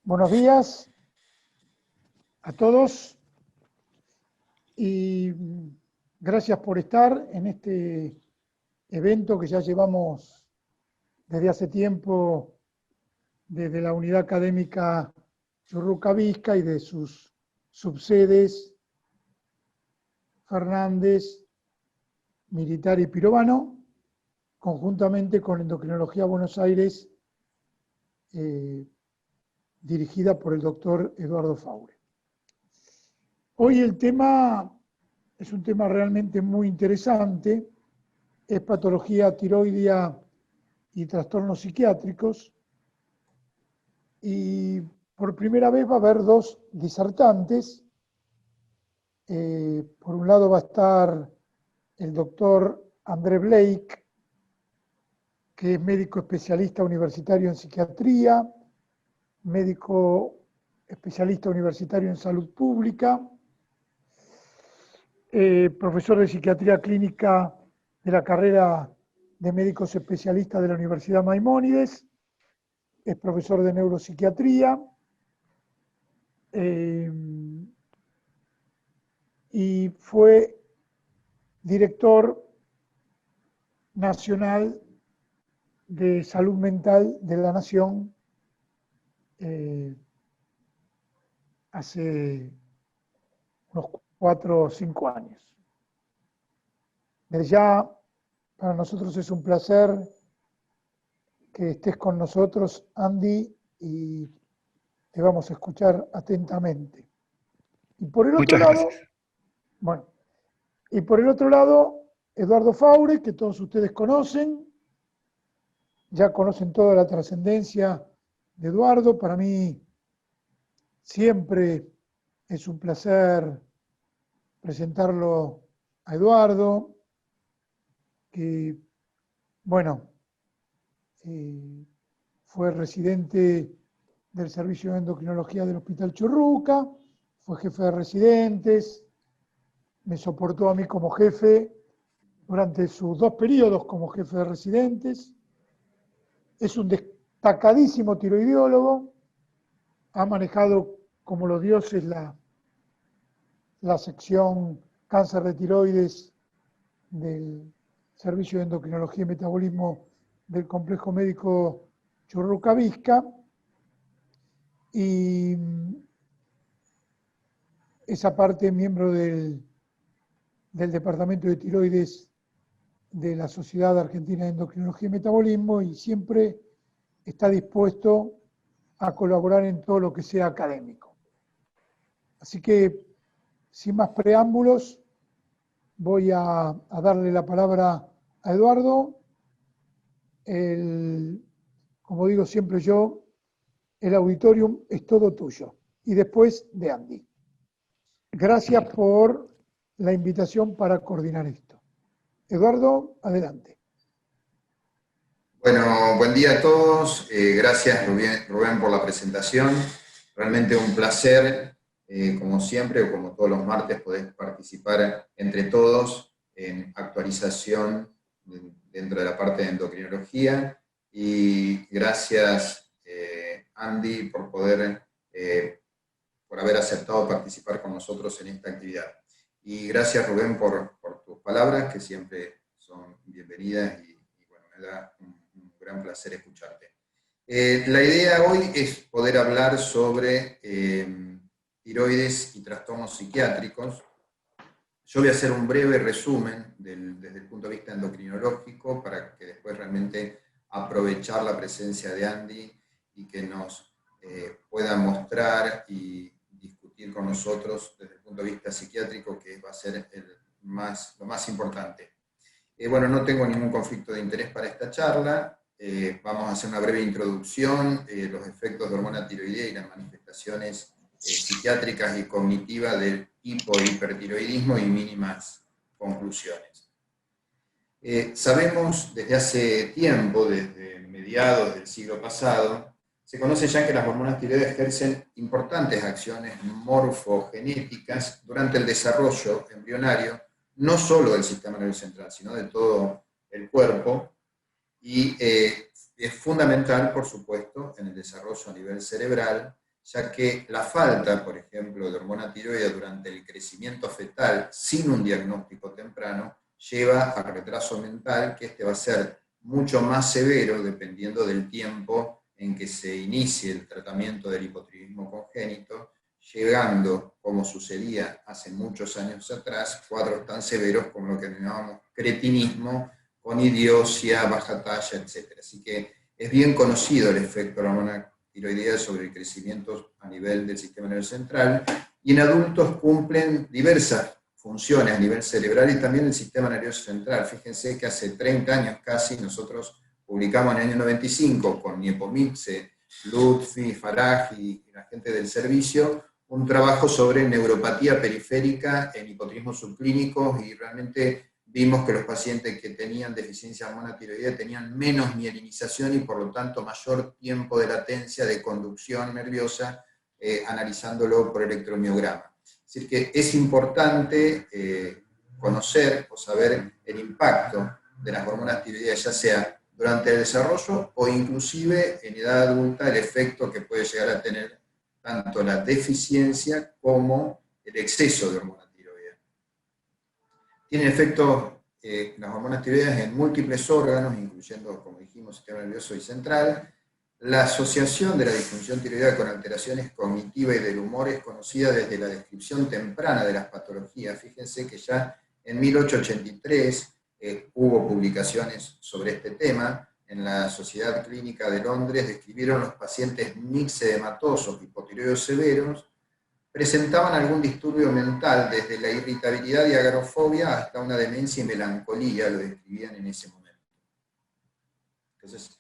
Buenos días a todos y gracias por estar en este evento que ya llevamos desde hace tiempo desde la unidad académica Churruca Vizca y de sus subsedes Fernández, Militar y Pirovano, conjuntamente con Endocrinología Buenos Aires, dirigida por el doctor Eduardo Faure. Hoy el tema es un tema realmente muy interesante, es patología tiroidea y trastornos psiquiátricos, y por primera vez va a haber dos disertantes. Por un lado va a estar el doctor André Blake, que es médico especialista universitario en psiquiatría, médico especialista universitario en salud pública, profesor de psiquiatría clínica de la carrera de médicos especialistas de la Universidad Maimónides, es profesor de neuropsiquiatría y fue director nacional de salud mental de la Nación hace unos 4 o 5 años. Desde ya, para nosotros es un placer que estés con nosotros, Andy, y te vamos a escuchar atentamente. Y por el otro lado, bueno, y por el otro lado, Eduardo Faure, que todos ustedes conocen, ya conocen toda la trascendencia de Eduardo. Para mí siempre es un placer presentarlo a Eduardo, que, bueno, fue residente del Servicio de Endocrinología del Hospital Churruca, fue jefe de residentes, me soportó a mí como jefe durante sus 2 periodos como jefe de residentes. Es un destacadísimo tiroidiólogo, ha manejado como los dioses la sección cáncer de tiroides del Servicio de Endocrinología y Metabolismo del Complejo Médico Churruca Vizca, y esa parte miembro del Departamento de Tiroides de la Sociedad Argentina de Endocrinología y Metabolismo, y siempre está dispuesto a colaborar en todo lo que sea académico. Así que, sin más preámbulos, voy a darle la palabra a Eduardo. Como digo siempre yo, el auditorium es todo tuyo. Y después de Andy. Gracias por la invitación para coordinar esto. Eduardo, adelante. Bueno, buen día a todos. Gracias, Rubén, por la presentación. Realmente un placer, como siempre, o como todos los martes, poder participar entre todos en actualización dentro de la parte de endocrinología. Y gracias, Andy, por haber aceptado participar con nosotros en esta actividad. Y gracias, Rubén, por tus palabras, que siempre son bienvenidas y bueno, me da un gran placer escucharte. La idea hoy es poder hablar sobre tiroides y trastornos psiquiátricos. Yo voy a hacer un breve resumen desde el punto de vista endocrinológico para que después realmente aprovechar la presencia de Andy y que nos pueda mostrar y discutir con nosotros desde el punto de vista psiquiátrico, que va a ser lo más importante. Bueno, no tengo ningún conflicto de interés para esta charla. Vamos a hacer una breve introducción, los efectos de hormona tiroidea y las manifestaciones psiquiátricas y cognitivas del hipo- e hipertiroidismo y mínimas conclusiones. Sabemos desde hace tiempo, desde mediados del siglo pasado, se conoce ya que las hormonas tiroideas ejercen importantes acciones morfogenéticas durante el desarrollo embrionario, no solo del sistema nervioso central, sino de todo el cuerpo, y es fundamental, por supuesto, en el desarrollo a nivel cerebral ya que la falta, por ejemplo, de hormona tiroidea durante el crecimiento fetal sin un diagnóstico temprano lleva a retraso mental, que este va a ser mucho más severo dependiendo del tiempo en que se inicie el tratamiento del hipotiroidismo congénito, llegando, como sucedía hace muchos años atrás, cuadros tan severos como lo que denominamos cretinismo, con idiosia, baja talla, etc. Así que es bien conocido el efecto de la hormona tiroidea sobre el crecimiento a nivel del sistema nervioso central, y en adultos cumplen diversas funciones a nivel cerebral y también el sistema nervioso central. Fíjense que hace 30 años casi nosotros publicamos en el año 95 con Niepomitze, Lutfi, Faraj y la gente del servicio un trabajo sobre neuropatía periférica en hipotiroidismo subclínicos, y realmente vimos que los pacientes que tenían deficiencia de hormona tiroidea tenían menos mielinización y por lo tanto mayor tiempo de latencia de conducción nerviosa, analizándolo por electromiograma. Es decir, que es importante conocer o saber el impacto de las hormonas tiroideas, ya sea durante el desarrollo o inclusive en edad adulta, el efecto que puede llegar a tener tanto la deficiencia como el exceso de hormona tiroidea. Tienen efectos las hormonas tiroideas en múltiples órganos, incluyendo, como dijimos, sistema nervioso y central. La asociación de la disfunción tiroidea con alteraciones cognitivas y del humor es conocida desde la descripción temprana de las patologías. Fíjense que ya en 1883 hubo publicaciones sobre este tema. En la Sociedad Clínica de Londres describieron los pacientes mixedematosos hipotiroideos severos, presentaban algún disturbio mental, desde la irritabilidad y agorafobia hasta una demencia y melancolía, lo describían en ese momento. Entonces,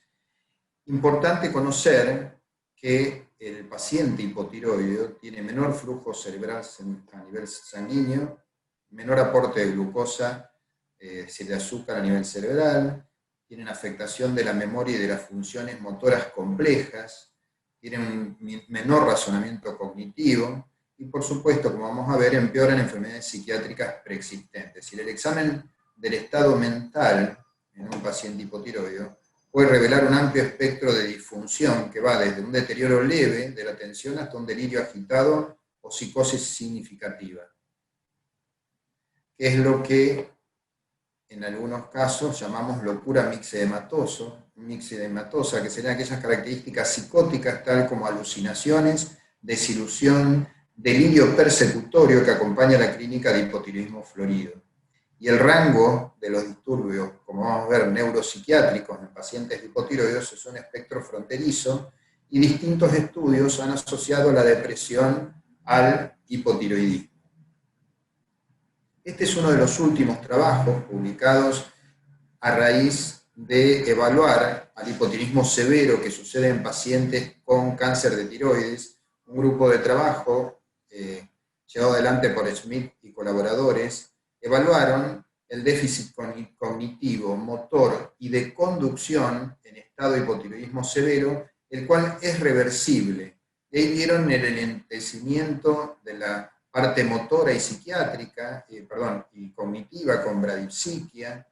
importante conocer que el paciente hipotiroideo tiene menor flujo cerebral a nivel sanguíneo, menor aporte de glucosa, de azúcar a nivel cerebral, tienen afectación de la memoria y de las funciones motoras complejas, tienen un menor razonamiento cognitivo, y por supuesto, como vamos a ver, empeoran enfermedades psiquiátricas preexistentes. Y el examen del estado mental en un paciente hipotiroideo puede revelar un amplio espectro de disfunción que va desde un deterioro leve de la atención hasta un delirio agitado o psicosis significativa, que es lo que en algunos casos llamamos locura mixedematosa, que serían aquellas características psicóticas tal como alucinaciones, desilusión, delirio persecutorio que acompaña la clínica de hipotiroidismo florido. Y el rango de los disturbios, como vamos a ver, neuropsiquiátricos en pacientes hipotiroideos es un espectro fronterizo, y distintos estudios han asociado la depresión al hipotiroidismo. Este es uno de los últimos trabajos publicados a raíz de evaluar al hipotiroidismo severo que sucede en pacientes con cáncer de tiroides. Un grupo de trabajo llevado adelante por Smith y colaboradores evaluaron el déficit cognitivo, motor y de conducción en estado de hipotiroidismo severo, el cual es reversible. Y ahí vieron el enlentecimiento de la parte motora y psiquiátrica, y cognitiva con bradipsiquia,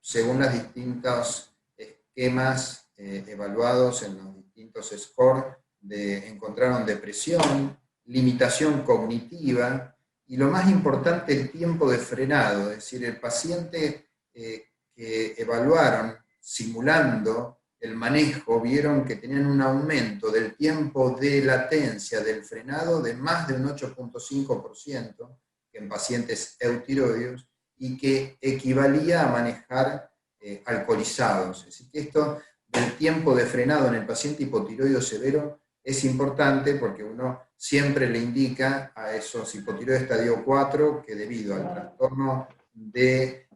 según los distintos esquemas evaluados en los distintos scores, encontraron depresión, limitación cognitiva, y lo más importante, el tiempo de frenado. Es decir, el paciente que evaluaron simulando el manejo, vieron que tenían un aumento del tiempo de latencia del frenado de más de un 8.5% en pacientes eutiroideos, y que equivalía a manejar alcoholizados. Es decir, que esto del tiempo de frenado en el paciente hipotiroideo severo es importante, porque uno siempre le indica a esos hipotiroides estadio 4 que debido al trastorno de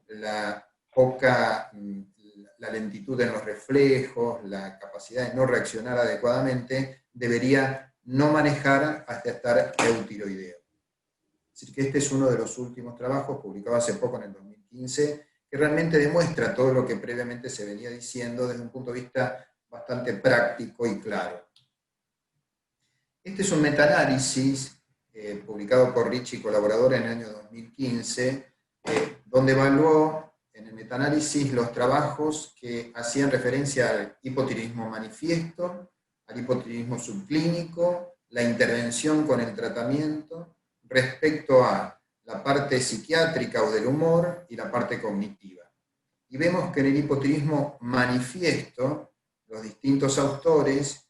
la lentitud en los reflejos, la capacidad de no reaccionar adecuadamente, debería no manejar hasta estar eutiroideo. Es decir, que este es uno de los últimos trabajos, publicado hace poco en el 2015, que realmente demuestra todo lo que previamente se venía diciendo desde un punto de vista bastante práctico y claro. Este es un metaanálisis publicado por Ricci y colaboradores en el año 2015, donde evaluó en el metaanálisis los trabajos que hacían referencia al hipotiroidismo manifiesto, al hipotiroidismo subclínico, la intervención con el tratamiento respecto a la parte psiquiátrica o del humor y la parte cognitiva. Y vemos que en el hipotiroidismo manifiesto, los distintos autores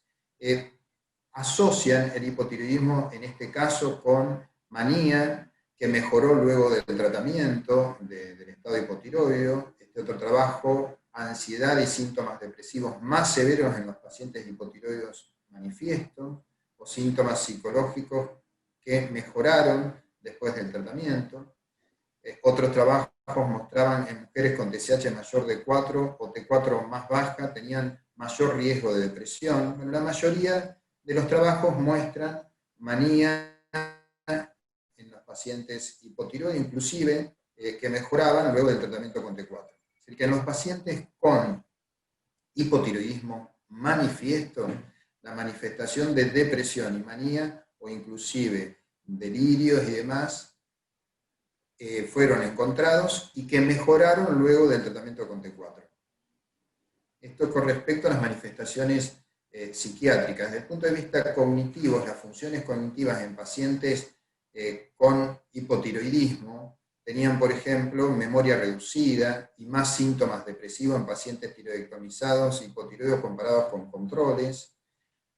asocian el hipotiroidismo, en este caso, con manía, que mejoró luego del tratamiento del estado hipotiroideo. Este otro trabajo, ansiedad y síntomas depresivos más severos en los pacientes hipotiroideos manifiestos, o síntomas psicológicos que mejoraron después del tratamiento. Otros trabajos mostraban en mujeres con TSH mayor de 4 o T4 más baja tenían mayor riesgo de depresión. Bueno, la mayoría de los trabajos muestran manía en los pacientes hipotiroides, inclusive que mejoraban luego del tratamiento con T4. Es decir, que en los pacientes con hipotiroidismo manifiesto, la manifestación de depresión y manía, o inclusive delirios y demás, fueron encontrados y que mejoraron luego del tratamiento con T4. Esto con respecto a las manifestaciones psiquiátricas. Desde el punto de vista cognitivo, las funciones cognitivas en pacientes con hipotiroidismo tenían, por ejemplo, memoria reducida y más síntomas depresivos en pacientes tiroidectomizados hipotiroideos comparados con controles,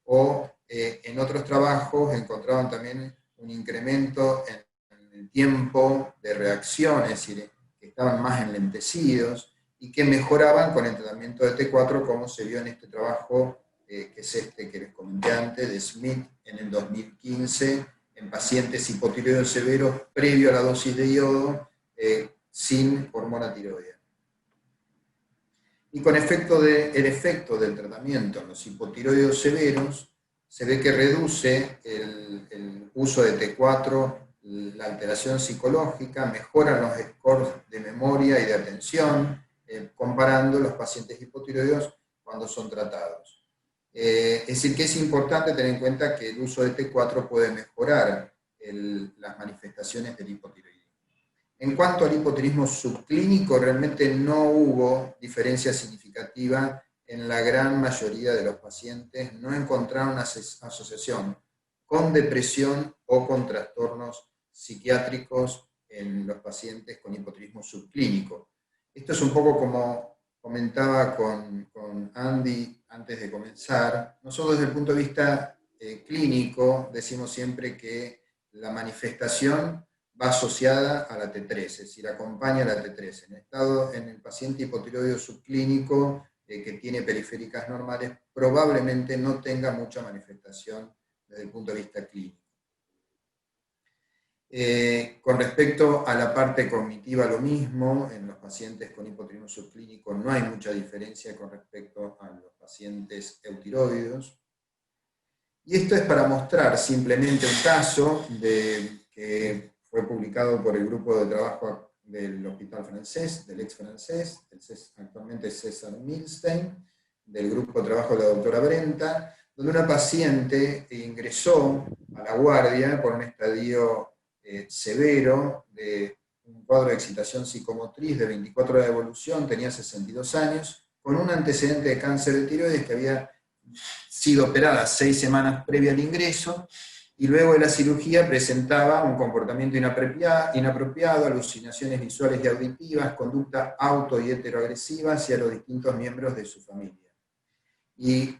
o en otros trabajos encontraban también un incremento en el tiempo de reacción, es decir, que estaban más enlentecidos y que mejoraban con el tratamiento de T4, como se vio en este trabajo, que es este que les comenté antes, de Smith en el 2015, en pacientes hipotiroideos severos previo a la dosis de yodo, sin hormona tiroidea. Y con el efecto del tratamiento en los hipotiroideos severos, se ve que reduce el uso de T4, la alteración psicológica, mejoran los scores de memoria y de atención, comparando los pacientes hipotiroideos cuando son tratados. Es decir, que es importante tener en cuenta que el uso de T4 puede mejorar las manifestaciones del hipotiroidismo. En cuanto al hipotiroidismo subclínico, realmente no hubo diferencia significativa en la gran mayoría de los pacientes, no encontraron una asociación con depresión o con trastornos psiquiátricos en los pacientes con hipotiroidismo subclínico. Esto es un poco como comentaba con Andy antes de comenzar. Nosotros desde el punto de vista clínico decimos siempre que la manifestación va asociada a la T3, es decir, acompaña a la T3. En el paciente hipotiroideo subclínico que tiene periféricas normales, probablemente no tenga mucha manifestación desde el punto de vista clínico. Con respecto a la parte cognitiva, lo mismo, en los pacientes con hipotiroidismo subclínico no hay mucha diferencia con respecto a los pacientes eutiroideos. Y esto es para mostrar simplemente un caso que fue publicado por el grupo de trabajo del hospital francés, del ex francés, actualmente César Milstein, del grupo de trabajo de la doctora Brenta, donde una paciente ingresó a la guardia por un estadio severo de un cuadro de excitación psicomotriz de 24 horas de evolución, tenía 62 años, con un antecedente de cáncer de tiroides que había sido operada 6 semanas previa al ingreso, y luego de la cirugía presentaba un comportamiento inapropiado, alucinaciones visuales y auditivas, conducta auto y heteroagresiva hacia los distintos miembros de su familia. Y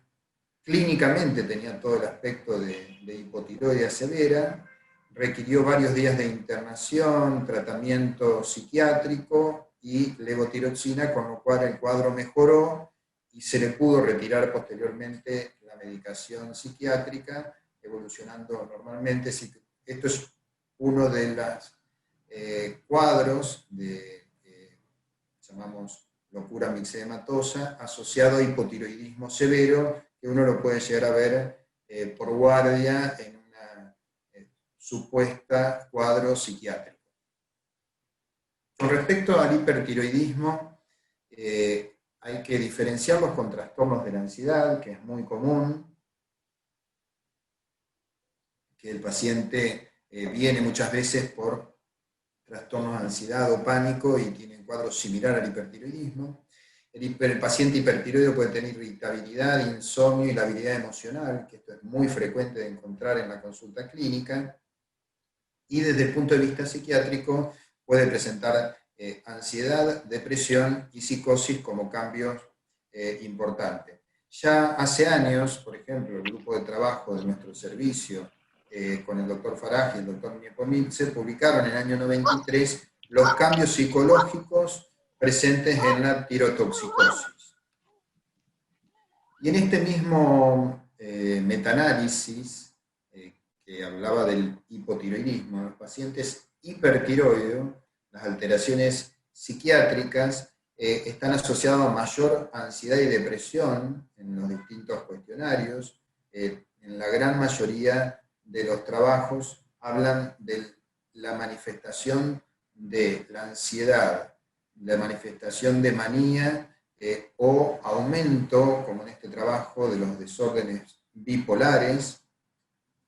clínicamente tenía todo el aspecto de hipotiroidea severa, requirió varios días de internación, tratamiento psiquiátrico y levotiroxina, con lo cual el cuadro mejoró y se le pudo retirar posteriormente la medicación psiquiátrica, evolucionando normalmente. Esto es uno de los cuadros de llamamos locura mixedematosa asociado a hipotiroidismo severo, que uno lo puede llegar a ver por guardia en una supuesta cuadro psiquiátrico. Con respecto al hipertiroidismo, hay que diferenciarlos con trastornos de la ansiedad, que es muy común, que el paciente viene muchas veces por trastornos de ansiedad o pánico y tiene un cuadro similar al hipertiroidismo. el paciente hipertiroideo puede tener irritabilidad, insomnio y labilidad emocional, que esto es muy frecuente de encontrar en la consulta clínica, y desde el punto de vista psiquiátrico puede presentar ansiedad, depresión y psicosis como cambios importantes. Ya hace años, por ejemplo, el grupo de trabajo de nuestro servicio con el doctor Faraj y el doctor Niepomitze publicaron en el año 93 los cambios psicológicos presentes en la tirotoxicosis. Y en este mismo metaanálisis, que hablaba del hipotiroidismo en los pacientes hipertiroideos, las alteraciones psiquiátricas están asociadas a mayor ansiedad y depresión en los distintos cuestionarios. En la gran mayoría de los trabajos hablan de la manifestación de la ansiedad, la manifestación de manía o aumento, como en este trabajo, de los desórdenes bipolares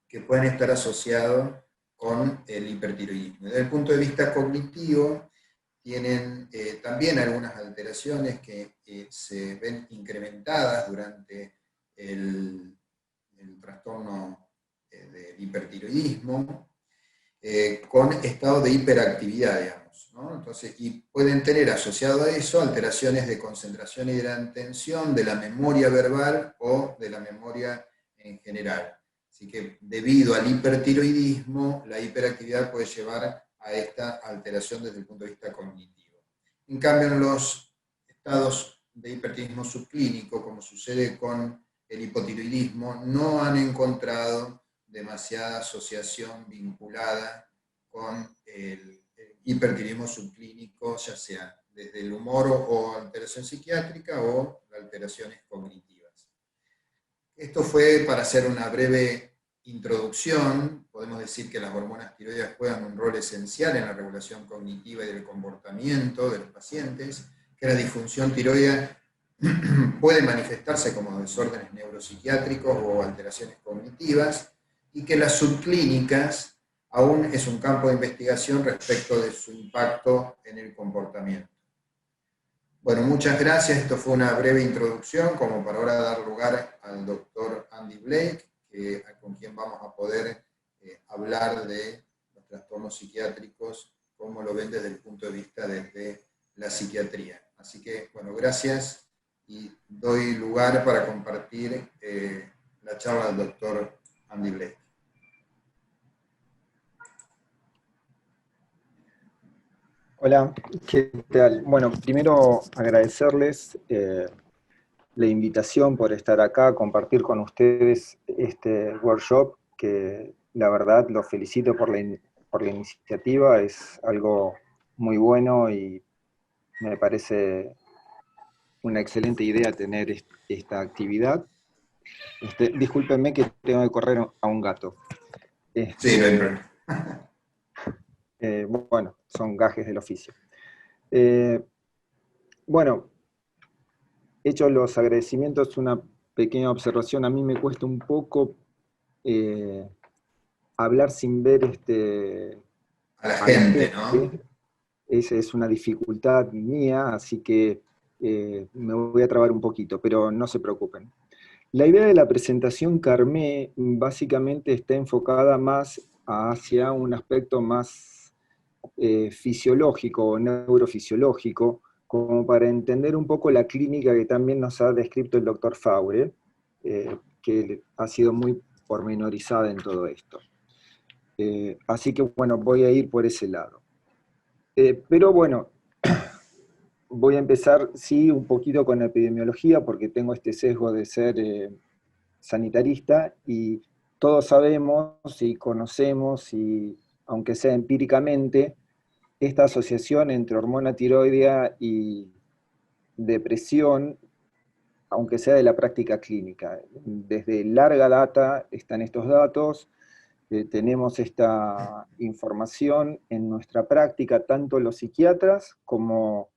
que pueden estar asociados con el hipertiroidismo. Desde el punto de vista cognitivo, tienen también algunas alteraciones que se ven incrementadas durante el trastorno del hipertiroidismo, con estado de hiperactividad, digamos, ¿no? Entonces, y pueden tener asociado a eso alteraciones de concentración y de la atención, de la memoria verbal o de la memoria en general. Así que debido al hipertiroidismo, la hiperactividad puede llevar a esta alteración desde el punto de vista cognitivo. En cambio, en los estados de hipertiroidismo subclínico, como sucede con el hipotiroidismo, no han encontrado demasiada asociación vinculada con el hipertiroidismo subclínico, ya sea desde el humor o alteración psiquiátrica o alteraciones cognitivas. Esto fue para hacer una breve introducción. Podemos decir que las hormonas tiroideas juegan un rol esencial en la regulación cognitiva y del comportamiento de los pacientes, que la disfunción tiroidea puede manifestarse como desórdenes neuropsiquiátricos o alteraciones cognitivas, y que las subclínicas aún es un campo de investigación respecto de su impacto en el comportamiento. Bueno, muchas gracias. Esto fue una breve introducción, como para ahora dar lugar al doctor Andy Blake, con quien vamos a poder hablar de los trastornos psiquiátricos, cómo lo ven desde el punto de vista desde la psiquiatría. Así que, bueno, gracias y doy lugar para compartir la charla del doctor Andy Blake. Hola, ¿qué tal? Bueno, primero agradecerles la invitación por estar acá, compartir con ustedes este workshop, que la verdad los felicito por la iniciativa, es algo muy bueno y me parece una excelente idea tener esta actividad. Discúlpenme que tengo que correr a un gato. Sí, no hay problema. Bueno, son gajes del oficio. Bueno, hechos los agradecimientos, una pequeña observación. A mí me cuesta un poco hablar sin ver a la gente, ¿no? Esa es una dificultad mía, así que me voy a trabar un poquito, pero no se preocupen. La idea de la presentación que armé básicamente está enfocada más hacia un aspecto más fisiológico o neurofisiológico, como para entender un poco la clínica que también nos ha descrito el doctor Faure, que ha sido muy pormenorizada en todo esto. Así que bueno, voy a ir por ese lado. Pero bueno, voy a empezar, sí, un poquito con la epidemiología, porque tengo este sesgo de ser sanitarista, y todos sabemos y conocemos, y aunque sea empíricamente, esta asociación entre hormona tiroidea y depresión, aunque sea de la práctica clínica. Desde larga data están estos datos, tenemos esta información en nuestra práctica, tanto los psiquiatras como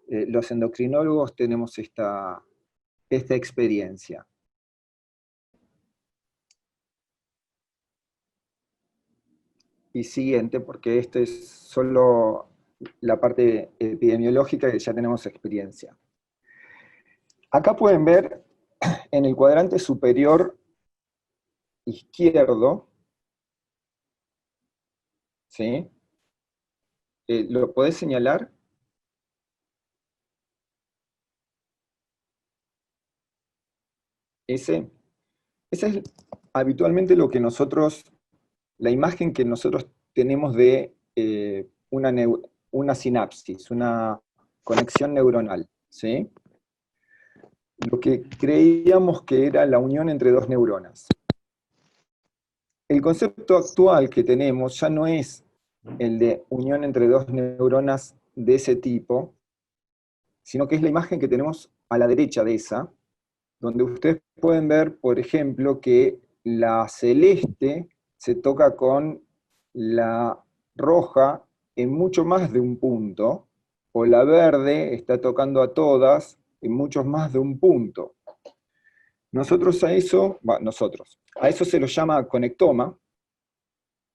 los endocrinólogos tenemos esta experiencia. Y siguiente, porque esto es solo la parte epidemiológica que ya tenemos experiencia. Acá pueden ver en el cuadrante superior izquierdo, ¿sí? ¿Lo podés señalar? Ese es habitualmente lo que nosotros, la imagen que nosotros tenemos de una sinapsis, una conexión neuronal, ¿sí? Lo que creíamos que era la unión entre dos neuronas. El concepto actual que tenemos ya no es el de unión entre dos neuronas de ese tipo, sino que es la imagen que tenemos a la derecha de esa, donde ustedes pueden ver, por ejemplo, que la celeste se toca con la roja en mucho más de un punto, o la verde está tocando a todas en muchos más de un punto. A eso se lo llama conectoma,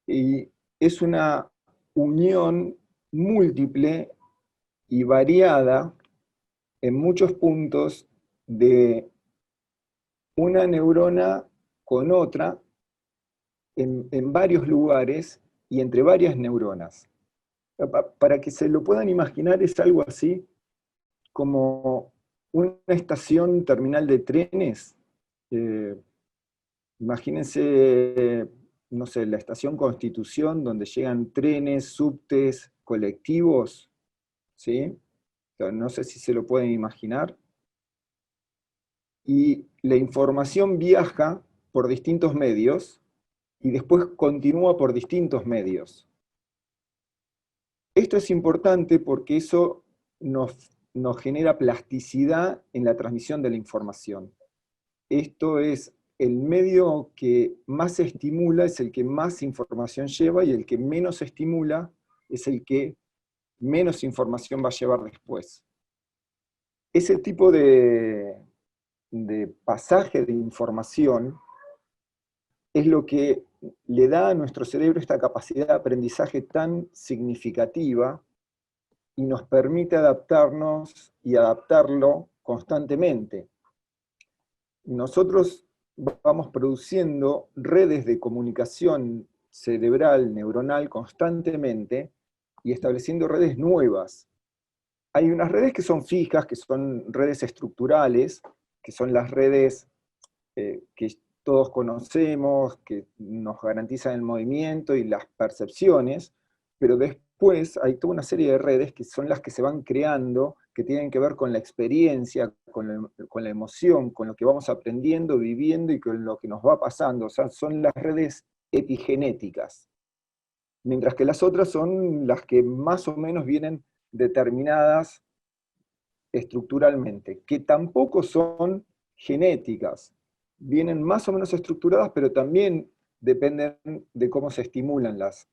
y es una unión múltiple y variada en muchos puntos de una neurona con otra en varios lugares y entre varias neuronas. Para que se lo puedan imaginar, es algo así como una estación terminal de trenes. Imagínense, no sé, la estación Constitución, donde llegan trenes, subtes, colectivos, ¿sí? No sé si se lo pueden imaginar. Y la información viaja por distintos medios y después continúa por distintos medios. Esto es importante porque eso nos genera plasticidad en la transmisión de la información. Esto es, el medio que más estimula es el que más información lleva, y el que menos estimula es el que menos información va a llevar después. Ese tipo de pasaje de información es lo que le da a nuestro cerebro esta capacidad de aprendizaje tan significativa y nos permite adaptarnos y adaptarlo constantemente. Nosotros vamos produciendo redes de comunicación cerebral, neuronal, constantemente, y estableciendo redes nuevas. Hay unas redes que son fijas, que son redes estructurales, que son las redes que todos conocemos, que nos garantizan el movimiento y las percepciones, pero después hay toda una serie de redes que son las que se van creando, que tienen que ver con la experiencia, con la emoción, con lo que vamos aprendiendo, viviendo y con lo que nos va pasando. O sea, son las redes epigenéticas, mientras que las otras son las que más o menos vienen determinadas estructuralmente, que tampoco son genéticas, vienen más o menos estructuradas, pero también dependen de cómo se estimulan las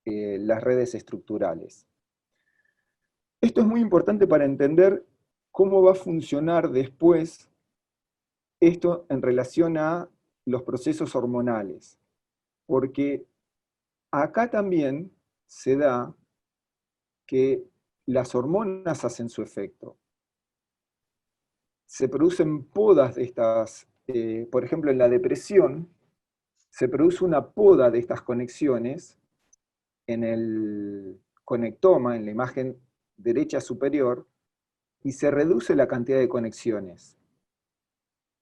redes estructurales. Esto es muy importante para entender cómo va a funcionar después esto en relación a los procesos hormonales, porque acá también se da que las hormonas hacen su efecto. Se producen podas de estas, por ejemplo, en la depresión, se produce una poda de estas conexiones en el conectoma, en la imagen derecha superior, y se reduce la cantidad de conexiones,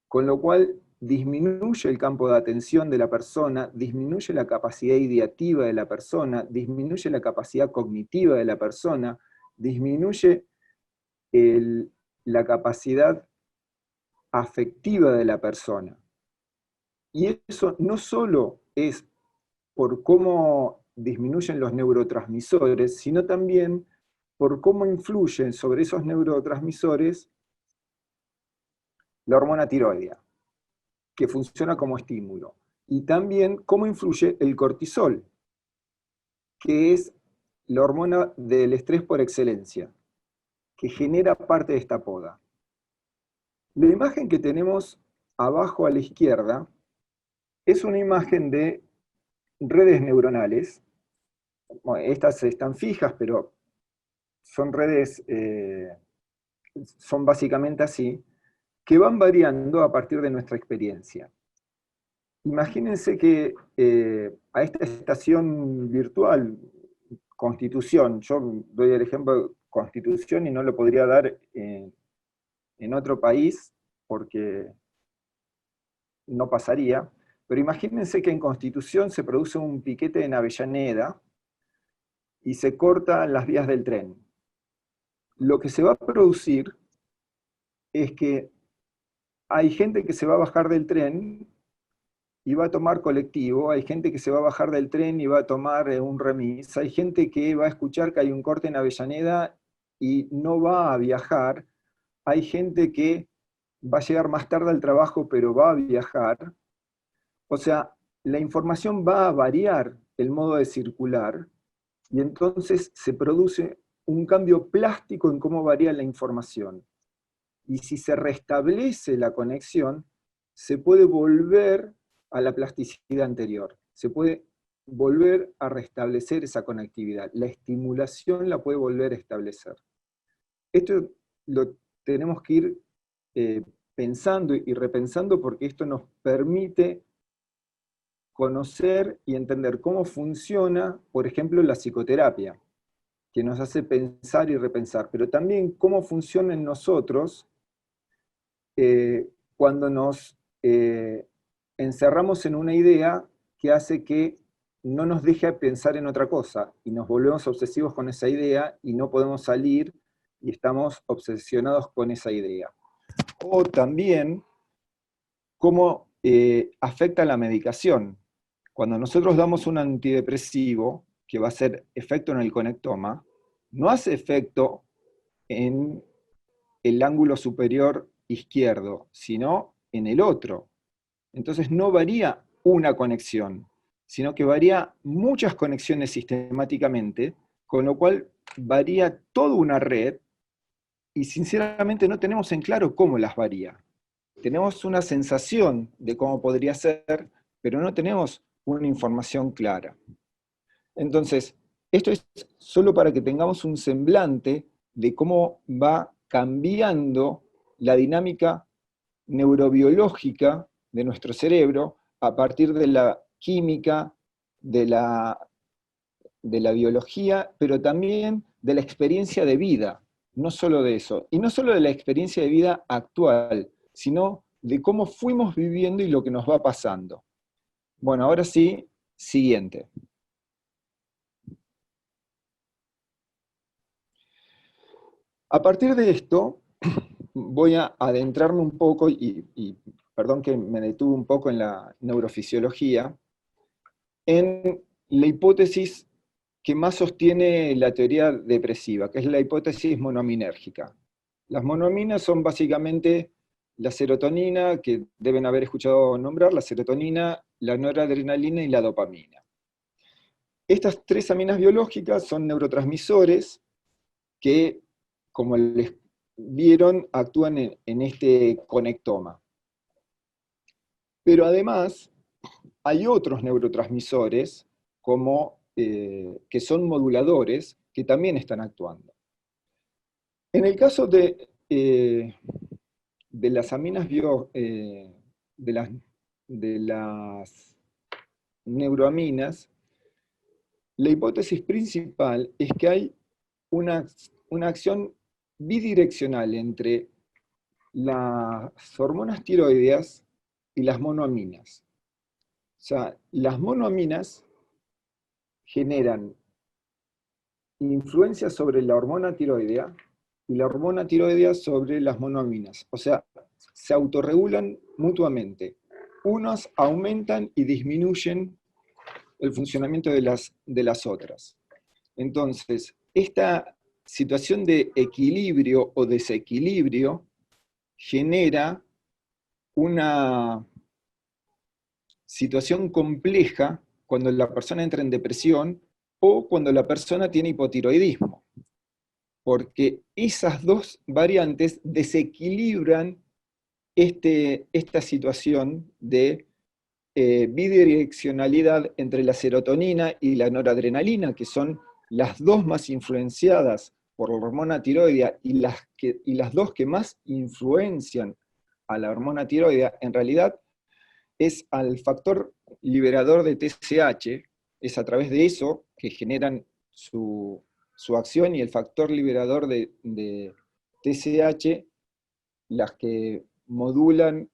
con lo cual disminuye el campo de atención de la persona, disminuye la capacidad ideativa de la persona, disminuye la capacidad cognitiva de la persona, disminuye la capacidad afectiva de la persona. Y eso no solo es por cómo disminuyen los neurotransmisores, sino también por cómo influyen sobre esos neurotransmisores la hormona tiroidea, que funciona como estímulo. Y también cómo influye el cortisol, que es la hormona del estrés por excelencia, que genera parte de esta poda. La imagen que tenemos abajo a la izquierda es una imagen de redes neuronales. Bueno, estas están fijas, pero son redes, son básicamente así, que van variando a partir de nuestra experiencia. Imagínense que a esta estación virtual, Constitución, yo doy el ejemplo de Constitución y no lo podría dar en otro país porque no pasaría, pero imagínense que en Constitución se produce un piquete en Avellaneda y se cortan las vías del tren. Lo que se va a producir es que hay gente que se va a bajar del tren y va a tomar colectivo, hay gente que se va a bajar del tren y va a tomar un remis, hay gente que va a escuchar que hay un corte en Avellaneda y no va a viajar, hay gente que va a llegar más tarde al trabajo pero va a viajar. O sea, la información va a variar el modo de circular y entonces se produce un cambio plástico en cómo varía la información. Y si se restablece la conexión, se puede volver a la plasticidad anterior. Se puede volver a restablecer esa conectividad. La estimulación la puede volver a establecer. Esto lo tenemos que ir pensando y repensando porque esto nos permite conocer y entender cómo funciona, por ejemplo, la psicoterapia, que nos hace pensar y repensar, pero también cómo funciona en nosotros cuando nos encerramos en una idea que hace que no nos deje pensar en otra cosa, y nos volvemos obsesivos con esa idea, y no podemos salir, y estamos obsesionados con esa idea. O también, cómo afecta la medicación. Cuando nosotros damos un antidepresivo, que va a hacer efecto en el conectoma, no hace efecto en el ángulo superior izquierdo, sino en el otro. Entonces no varía una conexión, sino que varía muchas conexiones sistemáticamente, con lo cual varía toda una red, y sinceramente no tenemos en claro cómo las varía. Tenemos una sensación de cómo podría ser, pero no tenemos una información clara. Entonces, esto es solo para que tengamos un semblante de cómo va cambiando la dinámica neurobiológica de nuestro cerebro a partir de la química, de la biología, pero también de la experiencia de vida, no solo de eso. Y no solo de la experiencia de vida actual, sino de cómo fuimos viviendo y lo que nos va pasando. Bueno, ahora sí, siguiente. A partir de esto, voy a adentrarme un poco, y perdón que me detuve un poco en la neurofisiología, en la hipótesis que más sostiene la teoría depresiva, que es la hipótesis monoaminérgica. Las monoaminas son básicamente la serotonina, que deben haber escuchado nombrar, la serotonina, la noradrenalina y la dopamina. Estas tres aminas biológicas son neurotransmisores que, como les vieron, actúan en este conectoma. Pero además, hay otros neurotransmisores que son moduladores, que también están actuando. En el caso de las aminas de las neuroaminas, la hipótesis principal es que hay una acción bidireccional entre las hormonas tiroideas y las monoaminas. O sea, las monoaminas generan influencia sobre la hormona tiroidea y la hormona tiroidea sobre las monoaminas. O sea, se autorregulan mutuamente. Unas aumentan y disminuyen el funcionamiento de las otras. Entonces, esta situación de equilibrio o desequilibrio genera una situación compleja cuando la persona entra en depresión o cuando la persona tiene hipotiroidismo, porque esas dos variantes desequilibran esta situación de bidireccionalidad entre la serotonina y la noradrenalina, que son las dos más influenciadas por la hormona tiroidea y las dos que más influencian a la hormona tiroidea, en realidad es al factor liberador de TSH, es a través de eso que generan su acción, y el factor liberador de TSH las que modulan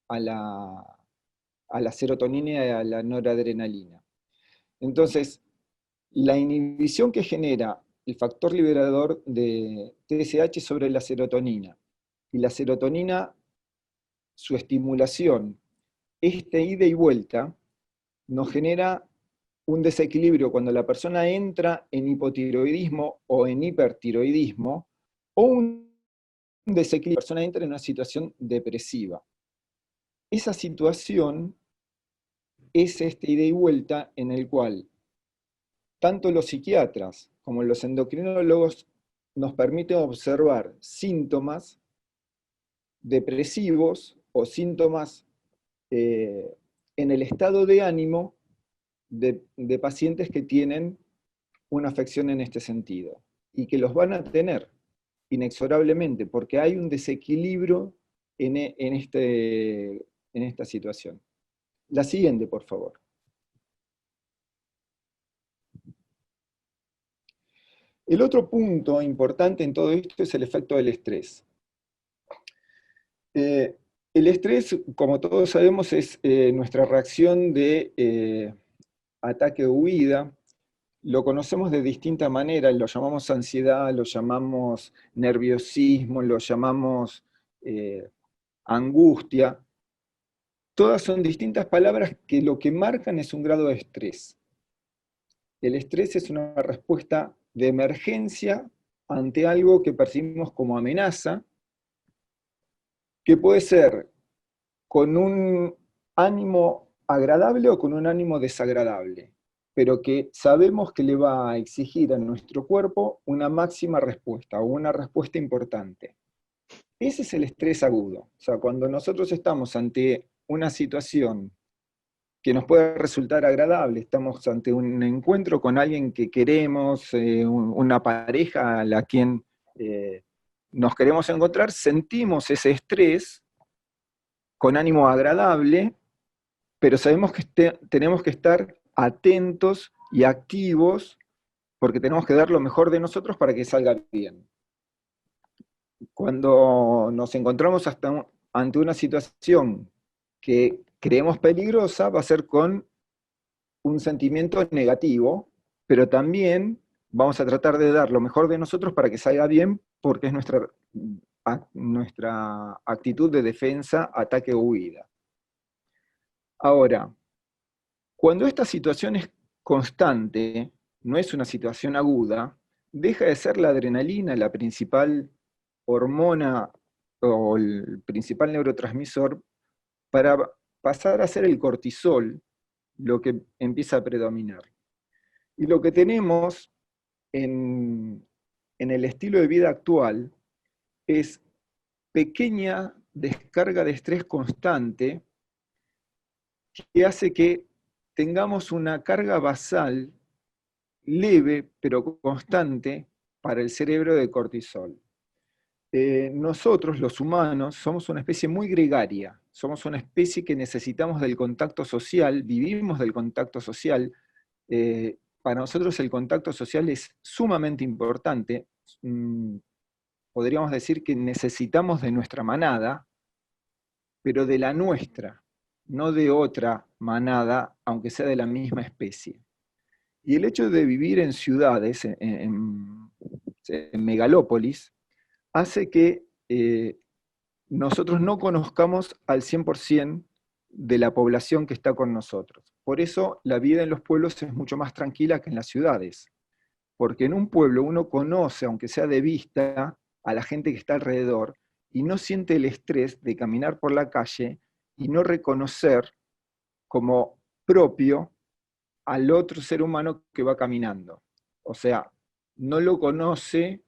a la serotonina y a la noradrenalina. Entonces, la inhibición que genera el factor liberador de TSH sobre la serotonina, y la serotonina, su estimulación, este ida y vuelta, nos genera un desequilibrio cuando la persona entra en hipotiroidismo o en hipertiroidismo, o un desequilibrio, la persona entra en una situación depresiva. Esa situación es este ida y vuelta en el cual tanto los psiquiatras como los endocrinólogos nos permiten observar síntomas depresivos o síntomas en el estado de ánimo de pacientes que tienen una afección en este sentido, y que los van a tener inexorablemente, porque hay un desequilibrio en esta situación. La siguiente, por favor. El otro punto importante en todo esto es el efecto del estrés. El estrés, como todos sabemos, es nuestra reacción de ataque o huida. Lo conocemos de distintas maneras, lo llamamos ansiedad, lo llamamos nerviosismo, lo llamamos angustia. Todas son distintas palabras que lo que marcan es un grado de estrés. El estrés es una respuesta de emergencia ante algo que percibimos como amenaza, que puede ser con un ánimo agradable o con un ánimo desagradable, pero que sabemos que le va a exigir a nuestro cuerpo una máxima respuesta o una respuesta importante. Ese es el estrés agudo. O sea, cuando nosotros estamos ante una situación que nos puede resultar agradable, estamos ante un encuentro con alguien que queremos, una pareja a la quien nos queremos encontrar, sentimos ese estrés con ánimo agradable, pero sabemos que tenemos que estar atentos y activos, porque tenemos que dar lo mejor de nosotros para que salga bien. Cuando nos encontramos ante una situación que creemos peligrosa, va a ser con un sentimiento negativo, pero también vamos a tratar de dar lo mejor de nosotros para que salga bien, porque es nuestra actitud de defensa, ataque o huida. Ahora, cuando esta situación es constante, no es una situación aguda, deja de ser la adrenalina la principal hormona o el principal neurotransmisor, para pasar a ser el cortisol lo que empieza a predominar. Y lo que tenemos en el estilo de vida actual es pequeña descarga de estrés constante, que hace que tengamos una carga basal leve pero constante para el cerebro de cortisol. Nosotros, los humanos, somos una especie muy gregaria, somos una especie que necesitamos del contacto social, vivimos del contacto social. Para nosotros el contacto social es sumamente importante. Podríamos decir que necesitamos de nuestra manada, pero de la nuestra, no de otra manada, aunque sea de la misma especie. Y el hecho de vivir en ciudades, en megalópolis, hace que nosotros no conozcamos al 100% de la población que está con nosotros. Por eso la vida en los pueblos es mucho más tranquila que en las ciudades. Porque en un pueblo uno conoce, aunque sea de vista, a la gente que está alrededor, y no siente el estrés de caminar por la calle y no reconocer como propio al otro ser humano que va caminando. O sea, no lo conoce.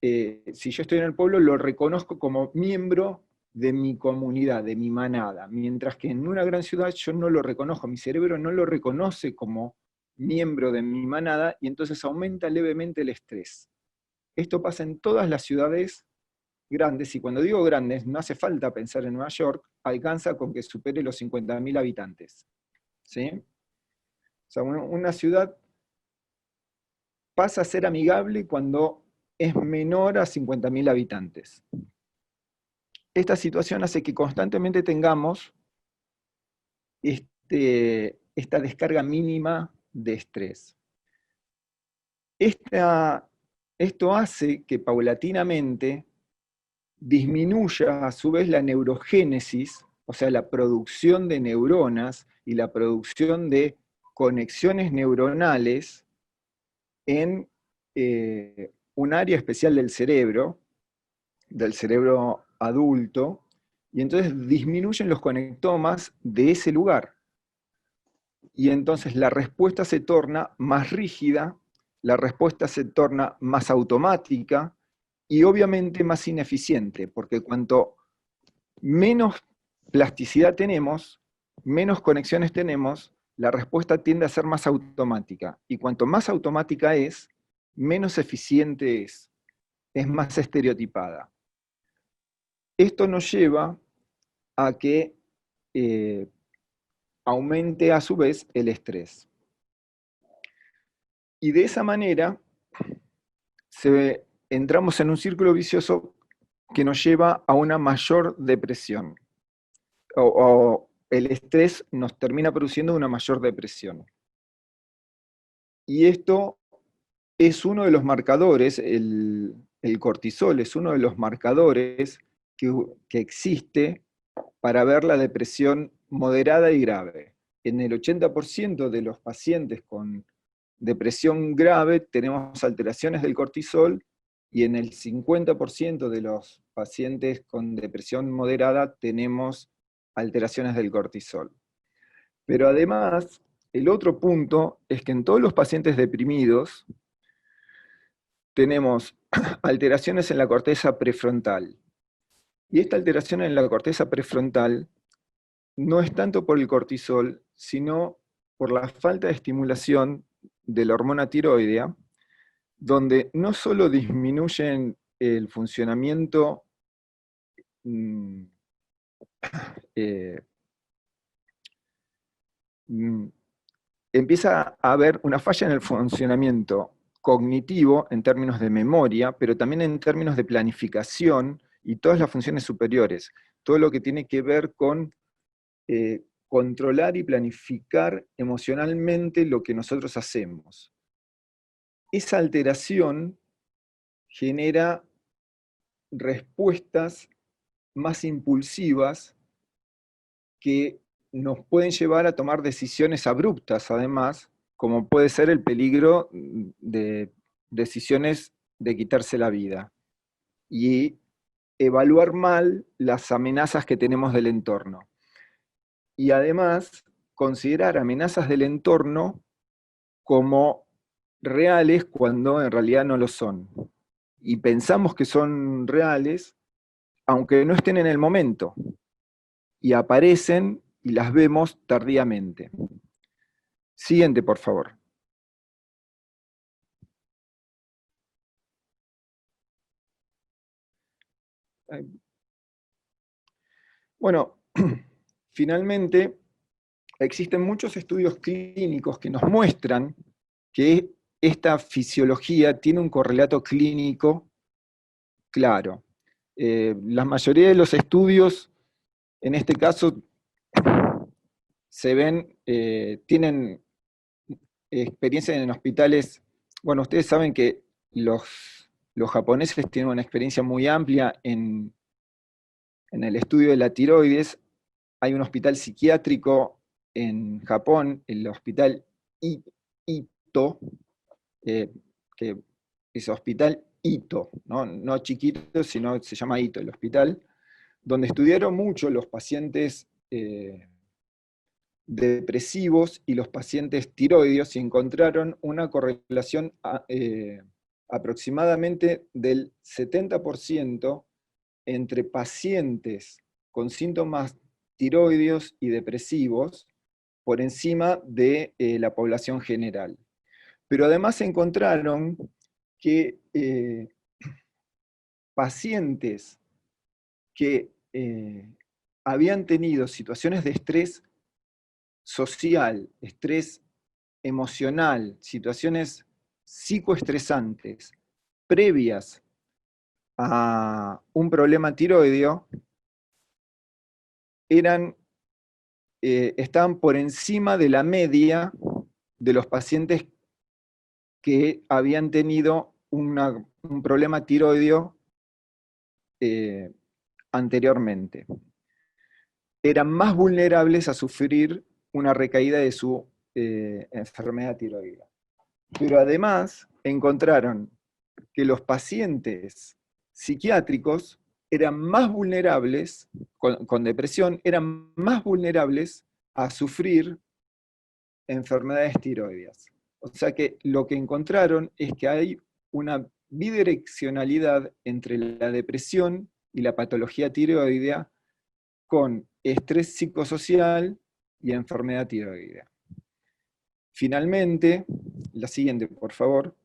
Si yo estoy en el pueblo, lo reconozco como miembro de mi comunidad, de mi manada, mientras que en una gran ciudad yo no lo reconozco, mi cerebro no lo reconoce como miembro de mi manada, y entonces aumenta levemente el estrés. Esto pasa en todas las ciudades grandes, y cuando digo grandes, no hace falta pensar en Nueva York, alcanza con que supere los 50.000 habitantes. ¿Sí? O sea, una ciudad pasa a ser amigable cuando es menor a 50.000 habitantes. Esta situación hace que constantemente tengamos esta descarga mínima de estrés. Esto hace que paulatinamente disminuya a su vez la neurogénesis, o sea, la producción de neuronas y la producción de conexiones neuronales en un área especial del cerebro adulto, y entonces disminuyen los conectomas de ese lugar. Y entonces la respuesta se torna más rígida, la respuesta se torna más automática y obviamente más ineficiente, porque cuanto menos plasticidad tenemos, menos conexiones tenemos, la respuesta tiende a ser más automática. Y cuanto más automática es, menos eficiente es más estereotipada. Esto nos lleva a que aumente a su vez el estrés. Y de esa manera entramos en un círculo vicioso que nos lleva a una mayor depresión. O el estrés nos termina produciendo una mayor depresión. Y esto es uno de los marcadores, el cortisol es uno de los marcadores que existe para ver la depresión moderada y grave. En el 80% de los pacientes con depresión grave tenemos alteraciones del cortisol y en el 50% de los pacientes con depresión moderada tenemos alteraciones del cortisol. Pero además, el otro punto es que en todos los pacientes deprimidos tenemos alteraciones en la corteza prefrontal. Y esta alteración en la corteza prefrontal no es tanto por el cortisol, sino por la falta de estimulación de la hormona tiroidea, donde no solo disminuyen el funcionamiento empieza a haber una falla en el funcionamiento cognitivo en términos de memoria, pero también en términos de planificación y todas las funciones superiores, todo lo que tiene que ver con controlar y planificar emocionalmente lo que nosotros hacemos. Esa alteración genera respuestas más impulsivas que nos pueden llevar a tomar decisiones abruptas, además, como puede ser el peligro de decisiones de quitarse la vida. Y evaluar mal las amenazas que tenemos del entorno. Y además, considerar amenazas del entorno como reales cuando en realidad no lo son. Y pensamos que son reales, aunque no estén en el momento. Y aparecen y las vemos tardíamente. Siguiente, por favor. Bueno, finalmente, existen muchos estudios clínicos que nos muestran que esta fisiología tiene un correlato clínico claro. La mayoría de los estudios, en este caso, tienen experiencia en hospitales. Bueno, ustedes saben que los japoneses tienen una experiencia muy amplia en el estudio de la tiroides. Hay un hospital psiquiátrico en Japón, el hospital Ito, que es hospital Ito, no chiquito, sino se llama Ito el hospital, donde estudiaron mucho los pacientes depresivos y los pacientes tiroideos y encontraron una correlación aproximadamente del 70% entre pacientes con síntomas tiroideos y depresivos por encima de la población general. Pero además encontraron que pacientes que habían tenido situaciones de estrés social, estrés emocional, situaciones psicoestresantes previas a un problema tiroideo, estaban por encima de la media de los pacientes que habían tenido un problema tiroideo anteriormente. Eran más vulnerables a sufrir una recaída de su enfermedad tiroidea. Pero además encontraron que los pacientes psiquiátricos eran más vulnerables, con depresión, eran más vulnerables a sufrir enfermedades tiroideas. O sea que lo que encontraron es que hay una bidireccionalidad entre la depresión y la patología tiroidea con estrés psicosocial y enfermedad tiroidea. Finalmente, la siguiente, por favor.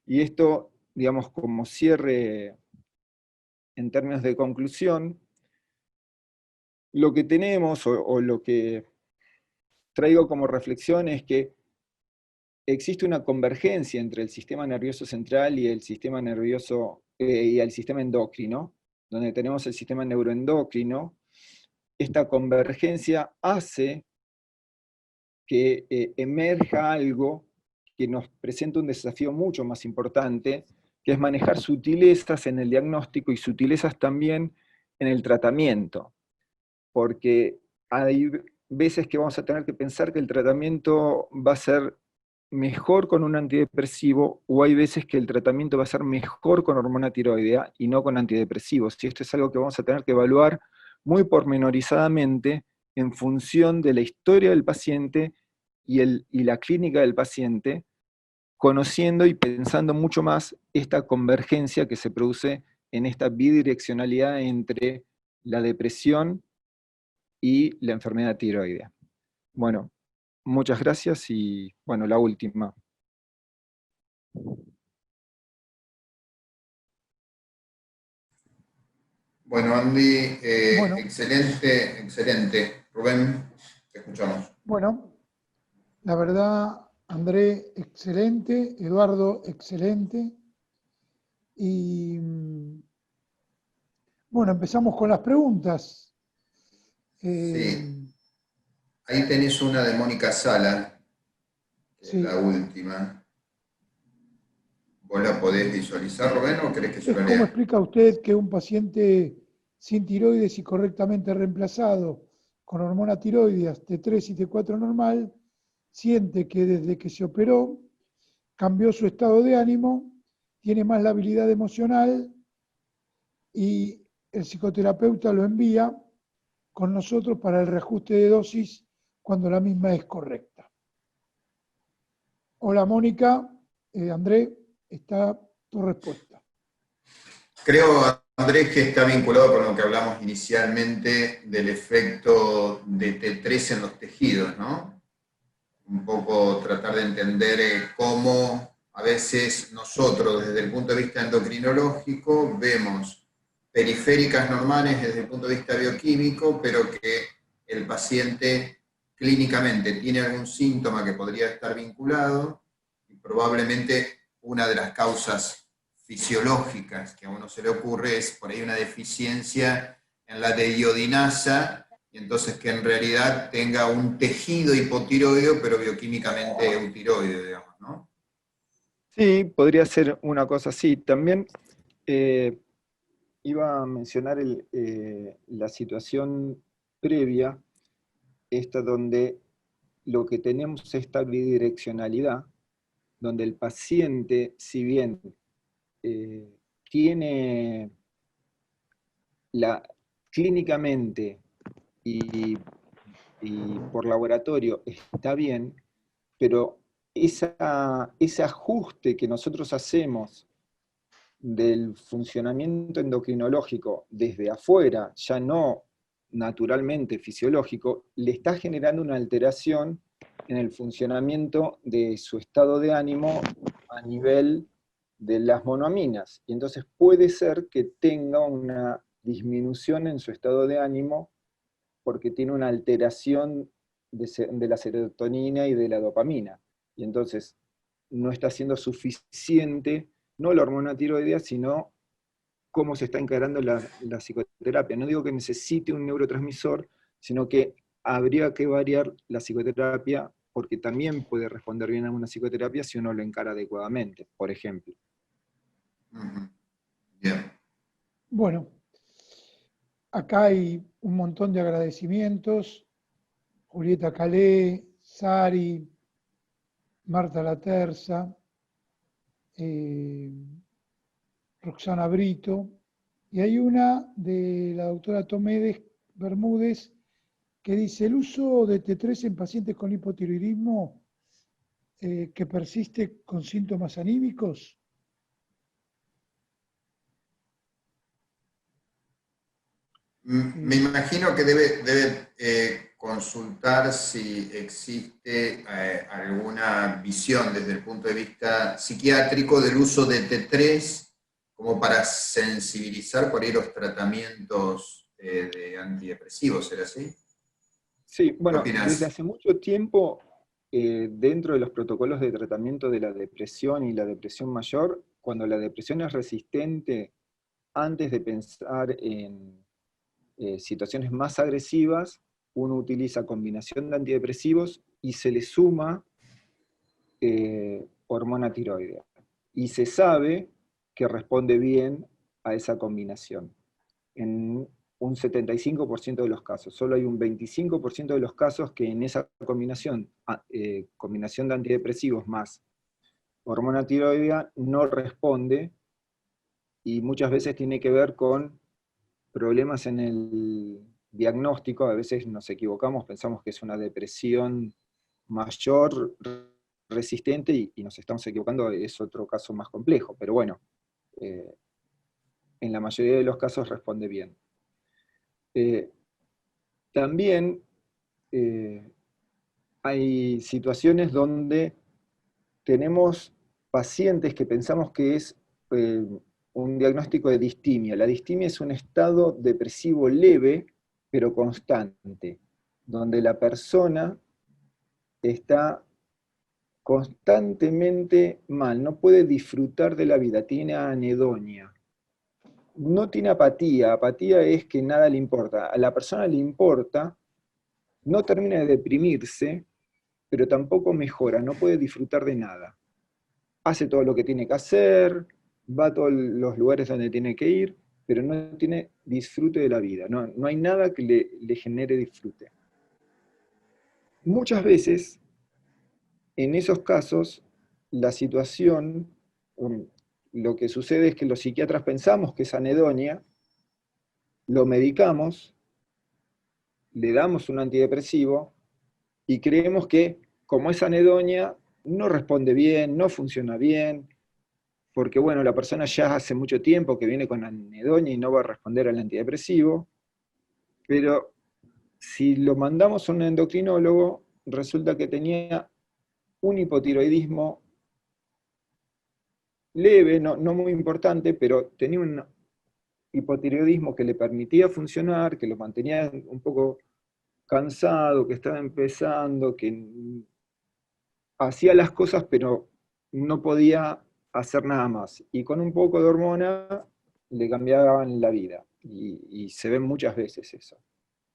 Y esto, digamos, como cierre en términos de conclusión, lo que tenemos, o lo que traigo como reflexión, es que existe una convergencia entre el sistema nervioso central y el sistema nervioso y el sistema endocrino, donde tenemos el sistema neuroendocrino. Esta convergencia hace que emerja algo que nos presenta un desafío mucho más importante, que es manejar sutilezas en el diagnóstico y sutilezas también en el tratamiento. Porque hay veces que vamos a tener que pensar que el tratamiento va a ser mejor con un antidepresivo, o hay veces que el tratamiento va a ser mejor con hormona tiroidea y no con antidepresivos. Y esto es algo que vamos a tener que evaluar muy pormenorizadamente en función de la historia del paciente y la clínica del paciente, conociendo y pensando mucho más esta convergencia que se produce en esta bidireccionalidad entre la depresión y la enfermedad tiroidea. Bueno, muchas gracias y, bueno, la última. Bueno, Andy, Bueno. excelente, excelente. Rubén, te escuchamos. Bueno, la verdad, André, excelente, Eduardo, excelente. Y bueno, empezamos con las preguntas. Sí, ahí tenés una de Mónica Sala, que Sí. es la última. ¿Vos la podés visualizar, Rubén, o querés que yo la ¿Cómo lea? explica usted que un paciente sin tiroides y correctamente reemplazado con hormona tiroides T3 y T4 normal siente que desde que se operó cambió su estado de ánimo, tiene más labilidad emocional y el psicoterapeuta lo envía con nosotros para el reajuste de dosis cuando la misma es correcta? Hola Mónica, André, está tu respuesta. Creo, Andrés, que está vinculado con lo que hablamos inicialmente del efecto de T3 en los tejidos, ¿no? Un poco tratar de entender cómo a veces nosotros, desde el punto de vista endocrinológico, vemos periféricas normales desde el punto de vista bioquímico, pero que el paciente clínicamente tiene algún síntoma que podría estar vinculado, y probablemente una de las causas fisiológicas que a uno se le ocurre es por ahí una deficiencia en la de iodinasa, y entonces que en realidad tenga un tejido hipotiroideo, pero bioquímicamente eutiroideo, digamos, ¿no? Sí, podría ser una cosa así. También iba a mencionar la situación previa, esta donde lo que tenemos es esta bidireccionalidad, donde el paciente, si bien tiene clínicamente y por laboratorio está bien, pero ese ajuste que nosotros hacemos del funcionamiento endocrinológico desde afuera, ya no naturalmente fisiológico, le está generando una alteración en el funcionamiento de su estado de ánimo a nivel de las monoaminas, y entonces puede ser que tenga una disminución en su estado de ánimo porque tiene una alteración de la serotonina y de la dopamina, y entonces no está siendo suficiente, no la hormona tiroidea, sino cómo se está encarando la psicoterapia. No digo que necesite un neurotransmisor, sino que habría que variar la psicoterapia, porque también puede responder bien a una psicoterapia si uno lo encara adecuadamente, por ejemplo. Bien. Bueno, acá hay un montón de agradecimientos. Julieta Calé, Sari, Marta Laterza, Roxana Brito, y hay una de la doctora Tomedes Bermúdez que dice: el uso de T3 en pacientes con hipotiroidismo que persiste con síntomas anímicos. Me imagino que debe consultar si existe alguna visión desde el punto de vista psiquiátrico del uso de T3 como para sensibilizar por ahí los tratamientos de antidepresivos, ¿era así? Sí, bueno, ¿Qué desde opinás? hace mucho tiempo, dentro de los protocolos de tratamiento de la depresión y la depresión mayor, cuando la depresión es resistente, antes de pensar en situaciones más agresivas, uno utiliza combinación de antidepresivos y se le suma hormona tiroidea. Y se sabe que responde bien a esa combinación. En un 75% de los casos. Solo hay un 25% de los casos que en esa combinación, combinación de antidepresivos más hormona tiroidea, no responde, y muchas veces tiene que ver con problemas en el diagnóstico. A veces nos equivocamos, pensamos que es una depresión mayor resistente y nos estamos equivocando, es otro caso más complejo, pero bueno, en la mayoría de los casos responde bien. También hay situaciones donde tenemos pacientes que pensamos que es un diagnóstico de distimia. La distimia es un estado depresivo leve, pero constante, donde la persona está constantemente mal, no puede disfrutar de la vida, tiene anedonia. No tiene apatía, apatía es que nada le importa. A la persona le importa, no termina de deprimirse, pero tampoco mejora, no puede disfrutar de nada. Hace todo lo que tiene que hacer, va a todos los lugares donde tiene que ir, pero no tiene disfrute de la vida, no hay nada que le genere disfrute. Muchas veces, en esos casos, la situación, lo que sucede es que los psiquiatras pensamos que es anedonia, lo medicamos, le damos un antidepresivo y creemos que, como es anedonia, no responde bien, no funciona bien, porque bueno, la persona ya hace mucho tiempo que viene con anedonia y no va a responder al antidepresivo, pero si lo mandamos a un endocrinólogo, resulta que tenía un hipotiroidismo leve, no muy importante, pero tenía un hipotiroidismo que le permitía funcionar, que lo mantenía un poco cansado, que estaba empezando, que hacía las cosas, pero no podía hacer nada más. Y con un poco de hormona le cambiaban la vida. Y se ve muchas veces eso.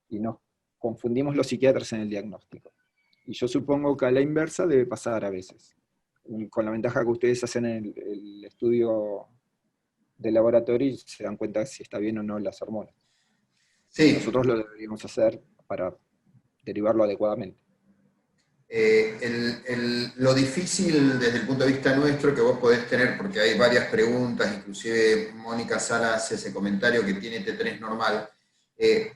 Y nos confundimos los psiquiatras en el diagnóstico. Y yo supongo que a la inversa debe pasar a veces. Y con la ventaja que ustedes hacen el estudio de laboratorio y se dan cuenta si está bien o no las hormonas. Sí. Nosotros lo deberíamos hacer para derivarlo adecuadamente. Lo difícil desde el punto de vista nuestro que vos podés tener, porque hay varias preguntas, inclusive Mónica Sala hace ese comentario que tiene T3 normal,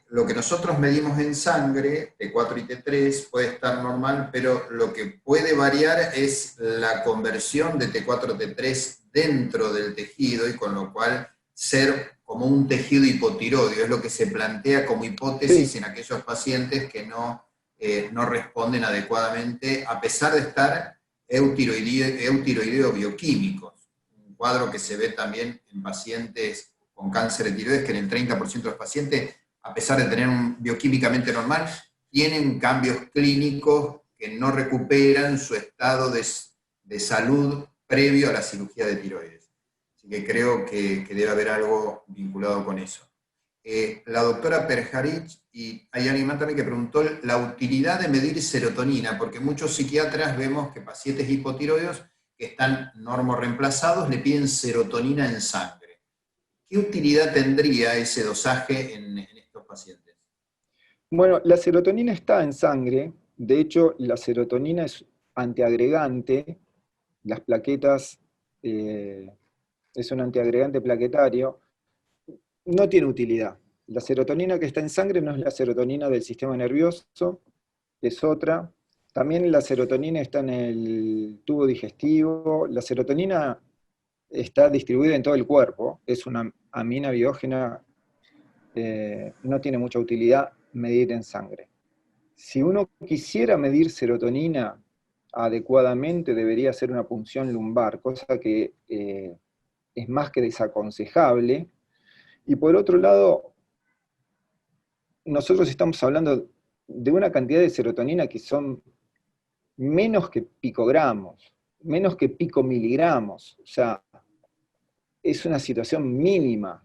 lo que nosotros medimos en sangre, T4 y T3, puede estar normal, pero lo que puede variar es la conversión de T4 T3 dentro del tejido, y con lo cual ser como un tejido hipotiroideo, es lo que se plantea como hipótesis Sí. en aquellos pacientes que no responden adecuadamente, a pesar de estar eutiroideo bioquímicos. cuadro que se ve también en pacientes con cáncer de tiroides, que en el 30% de los pacientes, a pesar de tener un bioquímicamente normal, tienen cambios clínicos que no recuperan su estado de salud previo a la cirugía de tiroides. Así que creo que debe haber algo vinculado con eso. La doctora Perjarich, y hay alguien más también que preguntó la utilidad de medir serotonina, porque muchos psiquiatras vemos que pacientes hipotiroideos que están normorreemplazados le piden serotonina en sangre. ¿Qué utilidad tendría ese dosaje en estos pacientes? Bueno, la serotonina está en sangre. De hecho, la serotonina es antiagregante. Las plaquetas es un antiagregante plaquetario. No tiene utilidad. La serotonina que está en sangre no es la serotonina del sistema nervioso, es otra. También la serotonina está en el tubo digestivo. La serotonina está distribuida en todo el cuerpo, es una amina biógena, no tiene mucha utilidad medir en sangre. Si uno quisiera medir serotonina adecuadamente, debería hacer una punción lumbar, cosa que es más que desaconsejable. Y por otro lado, nosotros estamos hablando de una cantidad de serotonina que son menos que picogramos, menos que picomiligramos, o sea, es una situación mínima.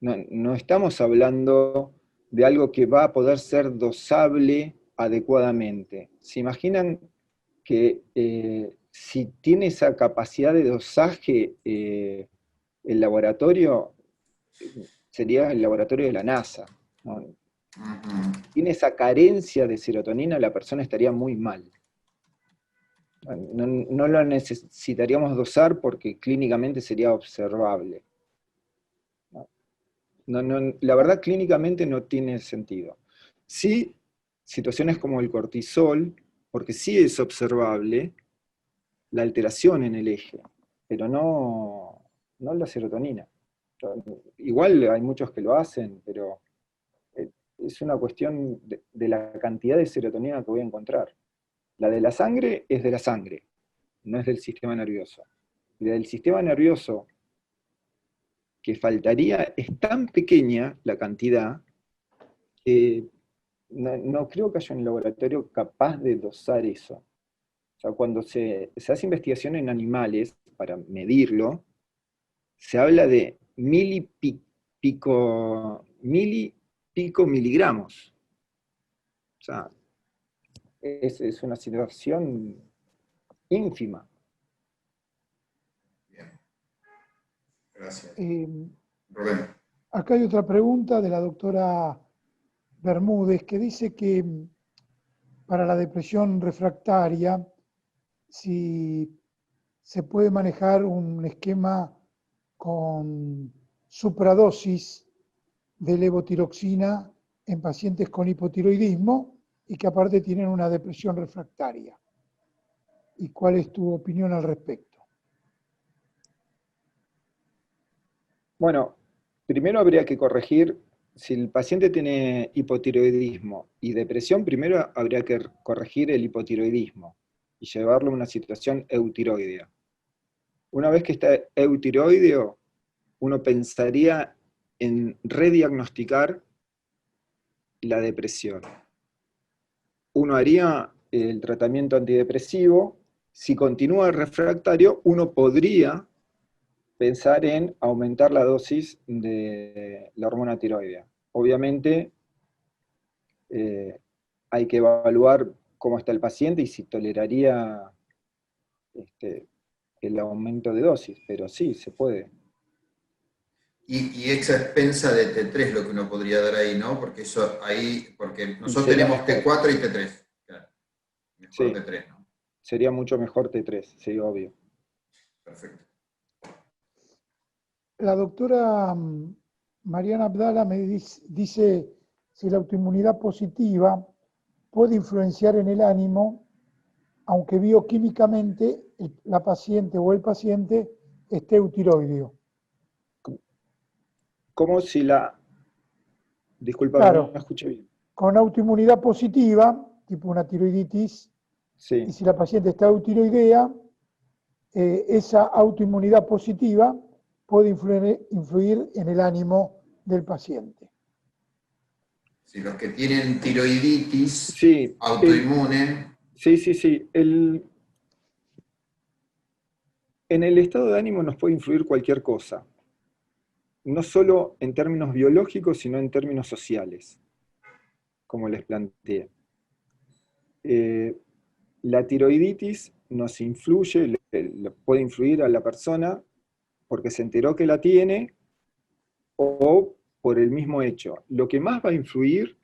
No estamos hablando de algo que va a poder ser dosable adecuadamente. ¿Se imaginan que si tiene esa capacidad de dosaje el laboratorio, sería el laboratorio de la NASA, ¿no? Tiene esa carencia de serotonina, la persona estaría muy mal. No lo necesitaríamos dosar porque clínicamente sería observable. La verdad, clínicamente no tiene sentido. Sí, situaciones como el cortisol, porque sí es observable la alteración en el eje, pero no la serotonina. Igual hay muchos que lo hacen, pero es una cuestión de la cantidad de serotonina que voy a encontrar. La de la sangre es de la sangre, no es del sistema nervioso. Y la del sistema nervioso que faltaría es tan pequeña la cantidad que no creo que haya un laboratorio capaz de dosar eso. O sea, cuando se hace investigación en animales para medirlo, se habla de pico miligramos. O sea, es una situación ínfima. Bien. Gracias. Rubén. Acá hay otra pregunta de la doctora Bermúdez que dice que para la depresión refractaria, si se puede manejar un esquema con supradosis de levotiroxina en pacientes con hipotiroidismo y que aparte tienen una depresión refractaria. ¿Y cuál es tu opinión al respecto? Bueno, primero habría que corregir, si el paciente tiene hipotiroidismo y depresión, primero habría que corregir el hipotiroidismo y llevarlo a una situación eutiroidea. Una vez que está eutiroideo, uno pensaría en rediagnosticar la depresión. Uno haría el tratamiento antidepresivo. Si continúa refractario, uno podría pensar en aumentar la dosis de la hormona tiroidea. Obviamente, hay que evaluar cómo está el paciente y si toleraría el aumento de dosis, pero sí, se puede. Y ex expensa de T3 lo que uno podría dar ahí, ¿no? Porque eso ahí, porque nosotros tenemos T4 y T3. Claro. Mejor sí. T3, ¿no? Sería mucho mejor T3, sí, obvio. Perfecto. La doctora Mariana Abdala me dice si la autoinmunidad positiva puede influenciar en el ánimo, aunque bioquímicamente la paciente o el paciente esté eutiroideo. Como si la... Disculpa, claro, no me escuché bien. Con autoinmunidad positiva, tipo una tiroiditis, sí. Y si la paciente está eutiroidea, esa autoinmunidad positiva puede influir en el ánimo del paciente. Si los que tienen tiroiditis Sí, autoinmune. Sí. En el estado de ánimo nos puede influir cualquier cosa, no solo en términos biológicos, sino en términos sociales, como les planteé. La tiroiditis nos influye, le puede influir a la persona porque se enteró que la tiene o por el mismo hecho. Lo que más va a influir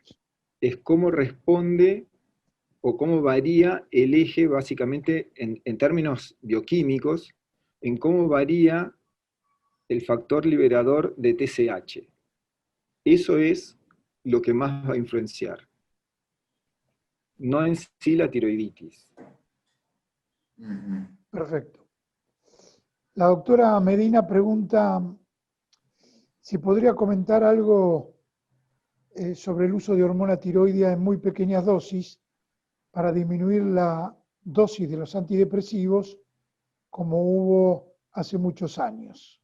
es cómo responde o cómo varía el eje, básicamente, en términos bioquímicos, en cómo varía el factor liberador de TSH. Eso es lo que más va a influenciar, no en sí la tiroiditis. Perfecto. La doctora Medina pregunta si podría comentar algo sobre el uso de hormona tiroidea en muy pequeñas dosis para disminuir la dosis de los antidepresivos como hubo hace muchos años.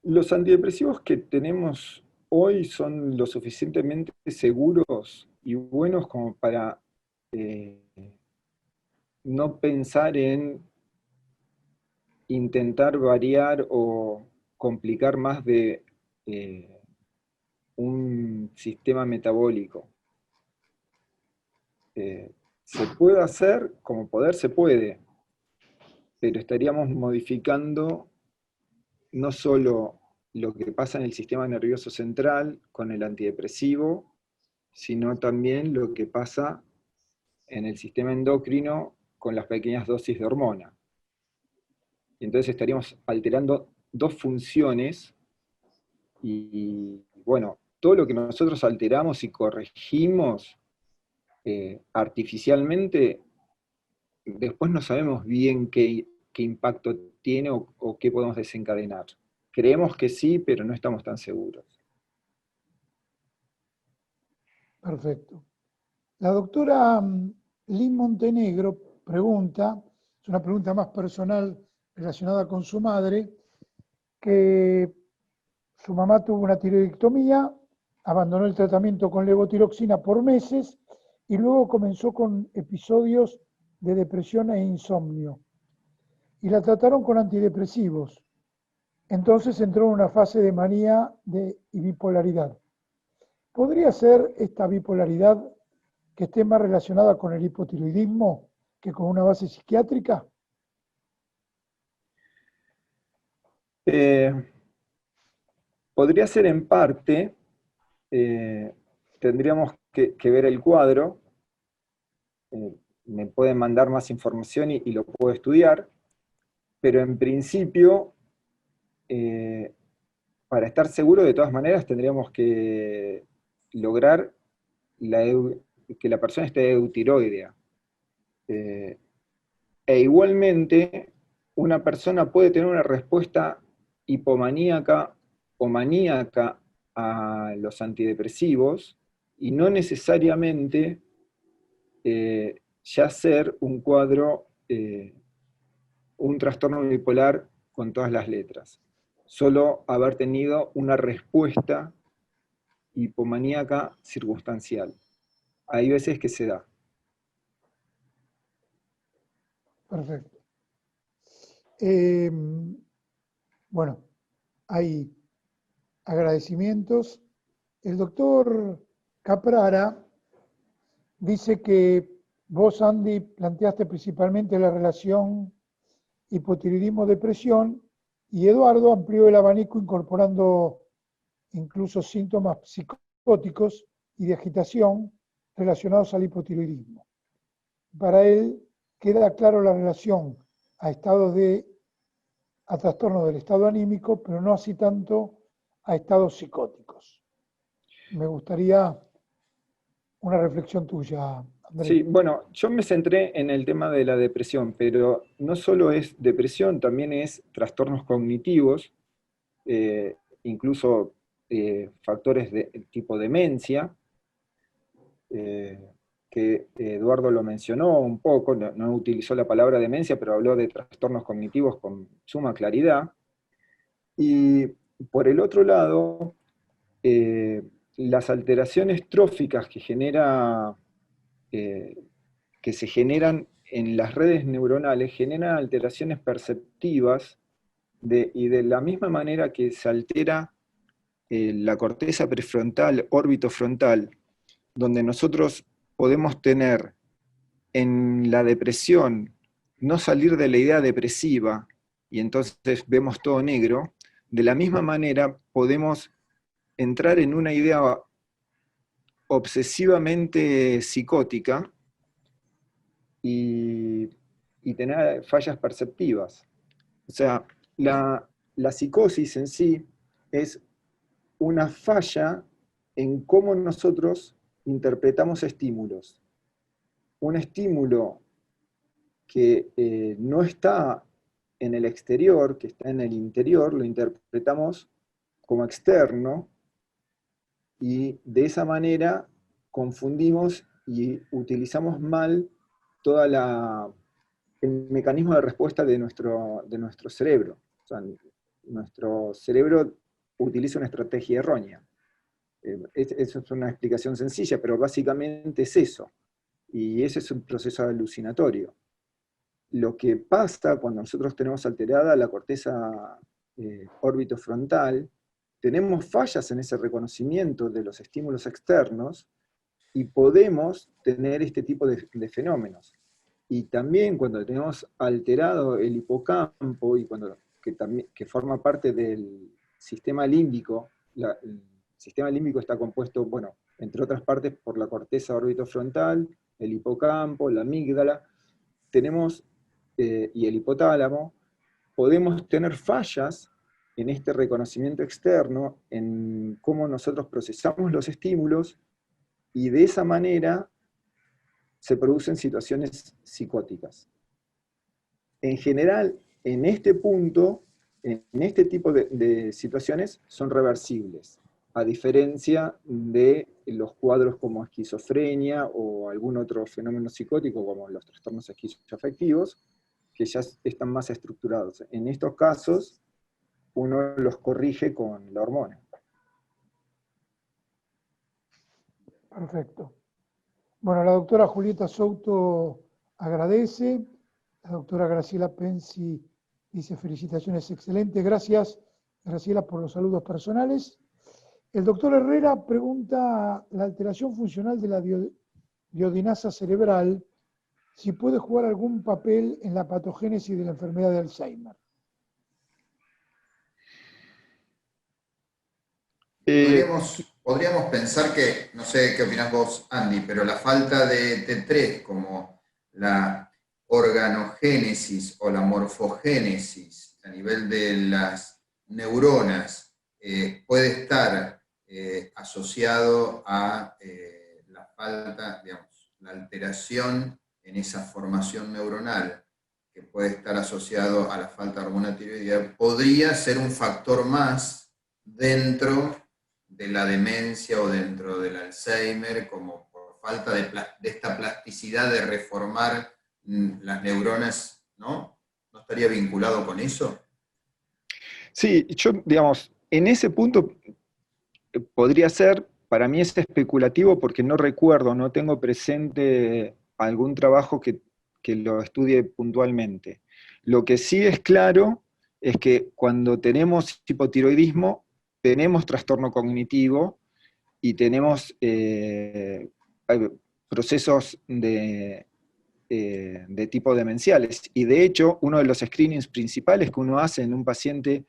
Los antidepresivos que tenemos hoy son lo suficientemente seguros y buenos como para no pensar en intentar variar o complicar más de un sistema metabólico. Se puede hacer, como poder se puede, pero estaríamos modificando no solo lo que pasa en el sistema nervioso central con el antidepresivo, sino también lo que pasa en el sistema endocrino con las pequeñas dosis de hormona. Y entonces estaríamos alterando dos funciones y, bueno, todo lo que nosotros alteramos y corregimos artificialmente, después no sabemos bien qué impacto tiene o qué podemos desencadenar. Creemos que sí, pero no estamos tan seguros. Perfecto. La doctora Lynn Montenegro pregunta, es una pregunta más personal relacionada con su madre, que su mamá tuvo una tiroidectomía, abandonó el tratamiento con levotiroxina por meses y luego comenzó con episodios de depresión e insomnio. Y la trataron con antidepresivos. Entonces entró en una fase de manía y bipolaridad. ¿Podría ser esta bipolaridad que esté más relacionada con el hipotiroidismo que con una base psiquiátrica? Podría ser en parte, tendríamos que ver el cuadro, me pueden mandar más información y lo puedo estudiar, pero en principio, para estar seguro, de todas maneras, tendríamos que lograr que la persona esté eutiroidea. E igualmente, una persona puede tener una respuesta hipomaníaca o maníaca a los antidepresivos y no necesariamente ya ser un cuadro, un trastorno bipolar con todas las letras. Solo haber tenido una respuesta hipomaníaca circunstancial. Hay veces que se da. Perfecto. Bueno, hay agradecimientos. El doctor Caprara dice que vos, Andy, planteaste principalmente la relación hipotiroidismo-depresión y Eduardo amplió el abanico incorporando incluso síntomas psicóticos y de agitación relacionados al hipotiroidismo. Para él queda claro la relación a trastornos del estado anímico, pero no así tanto a estados psicóticos. Me gustaría una reflexión tuya, Andrés. Sí, bueno, yo me centré en el tema de la depresión, pero no solo es depresión, también es trastornos cognitivos, incluso factores de tipo demencia, que Eduardo lo mencionó un poco, no utilizó la palabra demencia, pero habló de trastornos cognitivos con suma claridad. Y por el otro lado, las alteraciones tróficas que se generan en las redes neuronales generan alteraciones perceptivas y de la misma manera que se altera la corteza prefrontal, órbito-frontal, donde nosotros podemos tener en la depresión no salir de la idea depresiva y entonces vemos todo negro, de la misma manera podemos entrar en una idea obsesivamente psicótica y tener fallas perceptivas. O sea, la psicosis en sí es una falla en cómo nosotros interpretamos estímulos. Un estímulo que no está en el exterior, que está en el interior, lo interpretamos como externo y de esa manera confundimos y utilizamos mal todo el mecanismo de respuesta de nuestro cerebro. O sea, nuestro cerebro utiliza una estrategia errónea. Eso es una explicación sencilla, pero básicamente es eso. Y ese es un proceso alucinatorio. Lo que pasa cuando nosotros tenemos alterada la corteza órbito-frontal, tenemos fallas en ese reconocimiento de los estímulos externos y podemos tener este tipo de fenómenos. Y también cuando tenemos alterado el hipocampo, y que forma parte del sistema límbico, el sistema límbico está compuesto, bueno, entre otras partes, por la corteza orbitofrontal, el hipocampo, la amígdala, y el hipotálamo, podemos tener fallas en este reconocimiento externo, en cómo nosotros procesamos los estímulos, y de esa manera se producen situaciones psicóticas. En general, en este punto, en este tipo de situaciones, son reversibles, a diferencia de los cuadros como esquizofrenia o algún otro fenómeno psicótico, como los trastornos esquizoafectivos, que ya están más estructurados. En estos casos, uno los corrige con la hormona. Perfecto. Bueno, la doctora Julieta Souto agradece, la doctora Graciela Pensi dice felicitaciones, excelente, gracias Graciela por los saludos personales. El doctor Herrera pregunta la alteración funcional de la iodinasa cerebral, si puede jugar algún papel en la patogénesis de la enfermedad de Alzheimer. Podríamos pensar que, no sé qué opinás vos, Andy, pero la falta de T3, como la organogénesis o la morfogénesis a nivel de las neuronas, puede estar asociado a la falta, digamos, la alteración en esa formación neuronal, que puede estar asociado a la falta de hormona tiroidea, podría ser un factor más dentro de la demencia o dentro del Alzheimer, como por falta de esta plasticidad de reformar las neuronas, ¿no? ¿No estaría vinculado con eso? Sí, yo, digamos, en ese punto podría ser, para mí es especulativo porque no recuerdo, no tengo presente algún trabajo que lo estudie puntualmente. Lo que sí es claro es que cuando tenemos hipotiroidismo, tenemos trastorno cognitivo y tenemos procesos de tipo demenciales. Y de hecho, uno de los screenings principales que uno hace en un paciente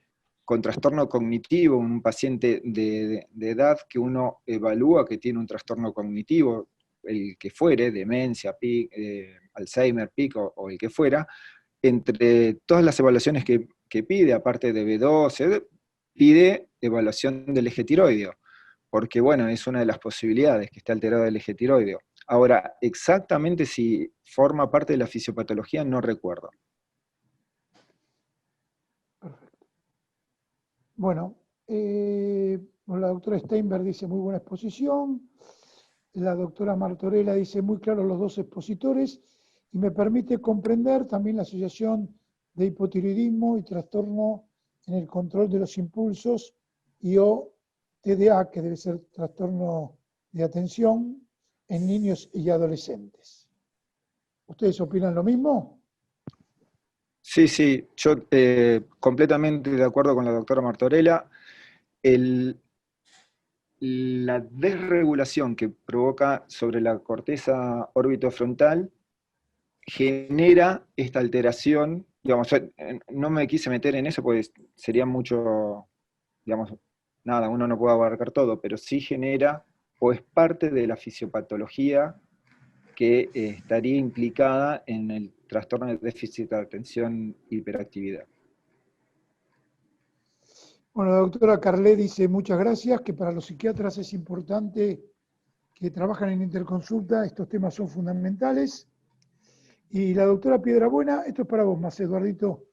con trastorno cognitivo, un paciente de edad que uno evalúa que tiene un trastorno cognitivo, el que fuere, demencia, PIC, Alzheimer, PIC o el que fuera, entre todas las evaluaciones que pide, aparte de B12, pide evaluación del eje tiroideo, porque bueno, es una de las posibilidades que esté alterado el eje tiroideo. Ahora, exactamente si forma parte de la fisiopatología, no recuerdo. Perfecto. Bueno, la doctora Steinberg dice muy buena exposición. La doctora Martorella dice, muy claros los dos expositores, y me permite comprender también la asociación de hipotiroidismo y trastorno en el control de los impulsos y o TDA, que debe ser trastorno de atención en niños y adolescentes. ¿Ustedes opinan lo mismo? Sí, sí, yo completamente de acuerdo con la doctora Martorella. La desregulación que provoca sobre la corteza orbitofrontal genera esta alteración, digamos, yo no me quise meter en eso porque sería mucho, digamos, nada, uno no puede abarcar todo, pero sí genera o es parte de la fisiopatología que estaría implicada en el trastorno de déficit de atención e hiperactividad. Bueno, la doctora Carlet dice, muchas gracias, que para los psiquiatras es importante que trabajan en interconsulta, estos temas son fundamentales. Y la doctora Piedrabuena, esto es para vos más, Eduardito,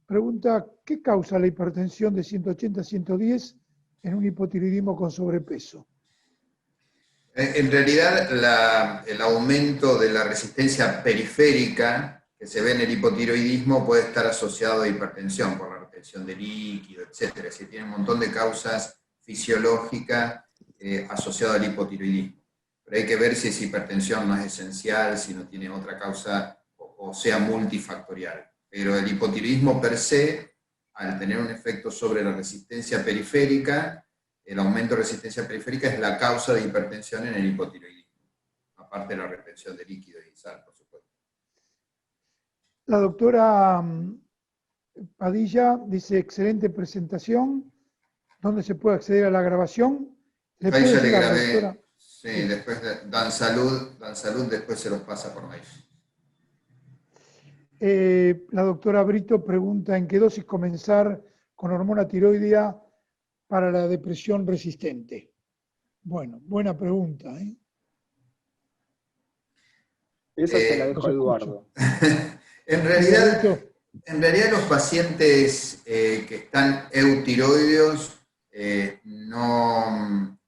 pregunta, ¿qué causa la hipertensión de 180 a 110 en un hipotiroidismo con sobrepeso? En realidad, el aumento de la resistencia periférica que se ve en el hipotiroidismo puede estar asociado a hipertensión, por la retención de líquido, etc. Es decir, tiene un montón de causas fisiológicas asociadas al hipotiroidismo. Pero hay que ver si esa hipertensión no es esencial, si no tiene otra causa o sea multifactorial. Pero el hipotiroidismo per se, al tener un efecto sobre la resistencia periférica, el aumento de resistencia periférica es la causa de hipertensión en el hipotiroidismo, aparte de la retención de líquido y sal, por supuesto. La doctora Padilla dice, excelente presentación, ¿dónde se puede acceder a la grabación? ¿Le Ahí puede ya le llegar, grabé, doctora? sí, después Dan Salud después se los pasa por mail. La doctora Brito pregunta, ¿en qué dosis comenzar con hormona tiroidea para la depresión resistente? Bueno, buena pregunta, ¿eh? Esa se la dejo a Eduardo. En realidad los pacientes que están eutiroideos no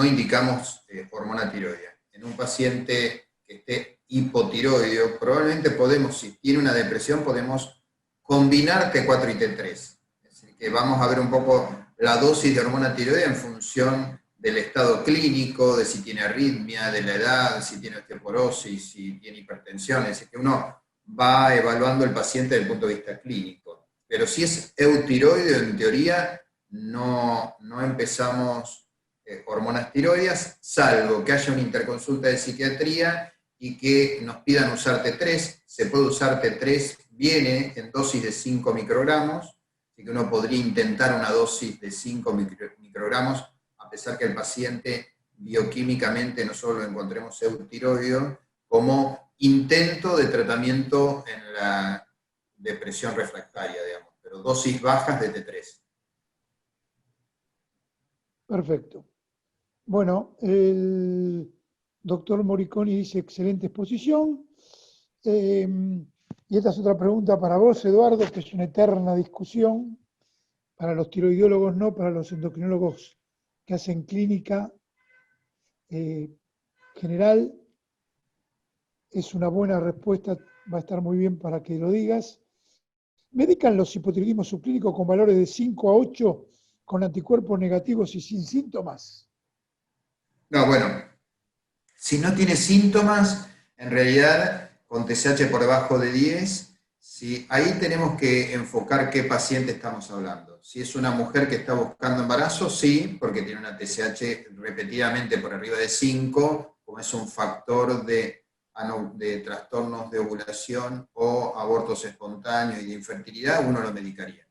indicamos hormona tiroidea. En un paciente que esté hipotiroideo, probablemente podemos, si tiene una depresión, podemos combinar T4 y T3. Es decir, que vamos a ver un poco la dosis de hormona tiroidea en función del estado clínico, de si tiene arritmia, de la edad, si tiene osteoporosis, si tiene hipertensión. Es decir, que uno va evaluando el paciente desde el punto de vista clínico. Pero si es eutiroideo, en teoría, no empezamos hormonas tiroideas, salvo que haya una interconsulta de psiquiatría y que nos pidan usar T3. Se puede usar T3, viene en dosis de 5 microgramos, así que uno podría intentar una dosis de 5 microgramos, a pesar que el paciente bioquímicamente nosotros lo encontremos eutiroideo, como intento de tratamiento en la depresión refractaria, digamos, pero dosis bajas de T3. Perfecto. Bueno, el doctor Moriconi dice excelente exposición. Y esta es otra pregunta para vos, Eduardo, que es una eterna discusión. Para los tiroidiólogos no, para los endocrinólogos que hacen clínica general, es una buena respuesta, va a estar muy bien para que lo digas. ¿Medican los hipotiroidismos subclínicos con valores de 5 a 8 con anticuerpos negativos y sin síntomas? No, bueno, si no tiene síntomas, en realidad con TSH por debajo de 10, sí, ahí tenemos que enfocar qué paciente estamos hablando. Si es una mujer que está buscando embarazo, sí, porque tiene una TSH repetidamente por arriba de 5, como es un factor de trastornos de ovulación o abortos espontáneos y de infertilidad, uno lo medicaría.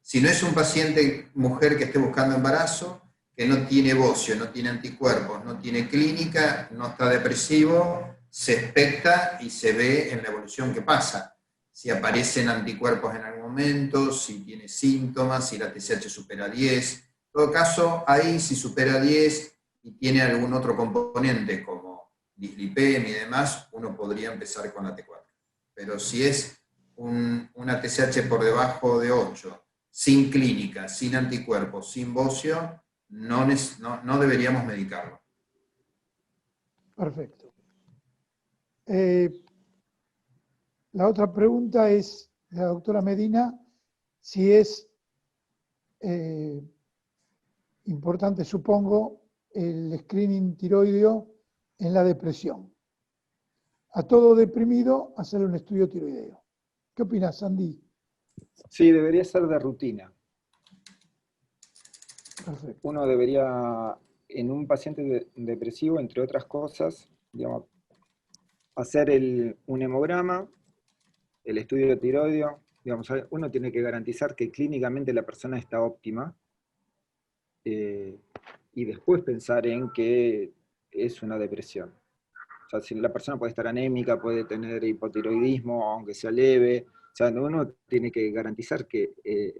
Si no es un paciente, mujer que esté buscando embarazo, que no tiene bocio, no tiene anticuerpos, no tiene clínica, no está depresivo, se expecta y se ve en la evolución que pasa. Si aparecen anticuerpos en algún momento, si tiene síntomas, si la TSH supera 10. En todo caso, ahí si supera 10 y tiene algún otro componente como dislipemia y demás, uno podría empezar con la T4. Pero si es una TSH por debajo de 8, sin clínica, sin anticuerpos, sin bocio, no deberíamos medicarlo. Perfecto. La otra pregunta es de la doctora Medina, si es importante, supongo, el screening tiroideo en la depresión. A todo deprimido, hacerle un estudio tiroideo. ¿Qué opinas, Andy? Sí, debería ser de rutina. Perfecto. Uno debería, en un paciente depresivo, entre otras cosas, digamos, hacer un hemograma, el estudio de tiroideo. Digamos, uno tiene que garantizar que clínicamente la persona está óptima, y después pensar en que es una depresión. O sea, si la persona puede estar anémica, puede tener hipotiroidismo, aunque sea leve. O sea, uno tiene que garantizar que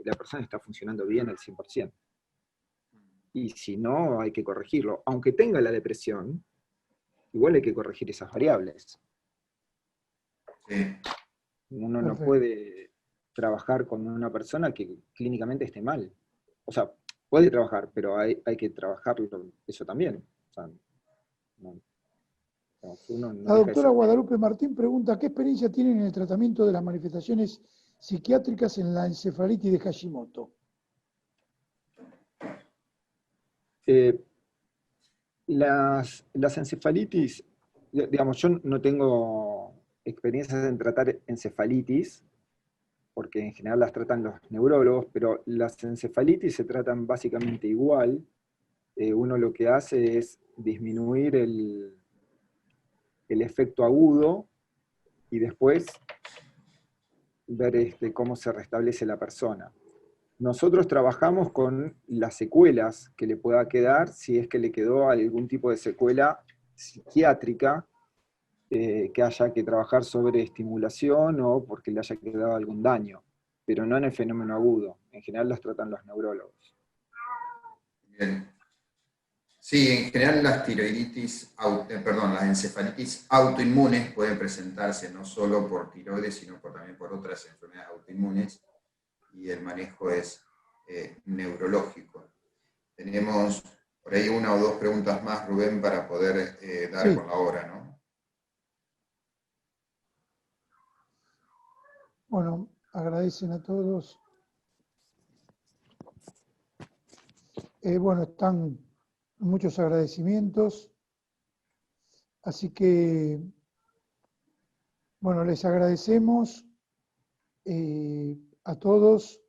la persona está funcionando bien al 100%. Y si no, hay que corregirlo. Aunque tenga la depresión, igual hay que corregir esas variables. Sí. Uno no Perfecto. puede trabajar con una persona que clínicamente esté mal. O sea, puede trabajar, pero hay que trabajarlo eso también. O sea, uno no La deja de doctora ser. Guadalupe Martín pregunta, ¿qué experiencia tienen en el tratamiento de las manifestaciones psiquiátricas en la encefalitis de Hashimoto? Las encefalitis, digamos, yo no tengo experiencias en tratar encefalitis, porque en general las tratan los neurólogos, pero las encefalitis se tratan básicamente igual. Uno lo que hace es disminuir el efecto agudo y después ver cómo se restablece la persona. Nosotros trabajamos con las secuelas que le pueda quedar, si es que le quedó algún tipo de secuela psiquiátrica, que haya que trabajar sobre estimulación o porque le haya quedado algún daño, pero no en el fenómeno agudo. En general los tratan los neurólogos. Bien. Sí, en general las tiroiditis, las encefalitis autoinmunes pueden presentarse no solo por tiroides, sino también por otras enfermedades autoinmunes, y el manejo es neurológico. Tenemos por ahí una o dos preguntas más, Rubén, para poder dar Sí. con la hora, ¿no? Bueno, agradecen a todos. Bueno, están muchos agradecimientos. Así que, bueno, les agradecemos a todos.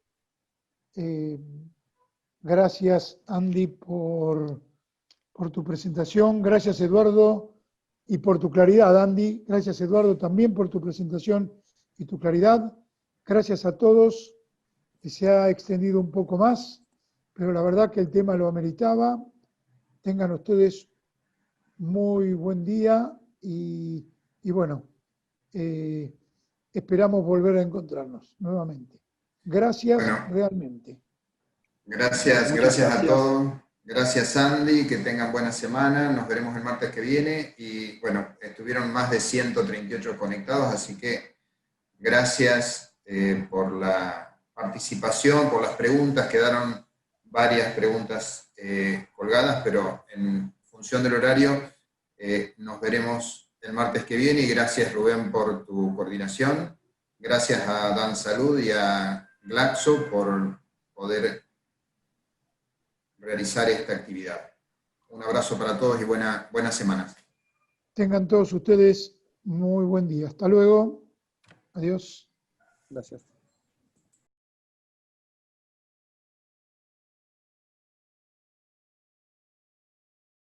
Gracias, Andy, por tu presentación. Gracias, Eduardo, y por tu claridad, Andy. Gracias, Eduardo, también por tu presentación y tu claridad. Gracias a todos. Se ha extendido un poco más, pero la verdad que el tema lo ameritaba. Tengan ustedes muy buen día y bueno, esperamos volver a encontrarnos nuevamente. Gracias, Bueno, realmente. gracias Muchas a gracias. todos. Gracias, Andy, que tengan buena semana. Nos veremos el martes que viene. Y bueno, estuvieron más de 138 conectados, así que gracias por la participación, por las preguntas. Quedaron varias preguntas colgadas, pero en función del horario nos veremos el martes que viene. Y gracias, Rubén, por tu coordinación. Gracias a Dan Salud y a Glaxo por poder realizar esta actividad. Un abrazo para todos y buenas semanas. Tengan todos ustedes muy buen día. Hasta luego. Adiós. Gracias.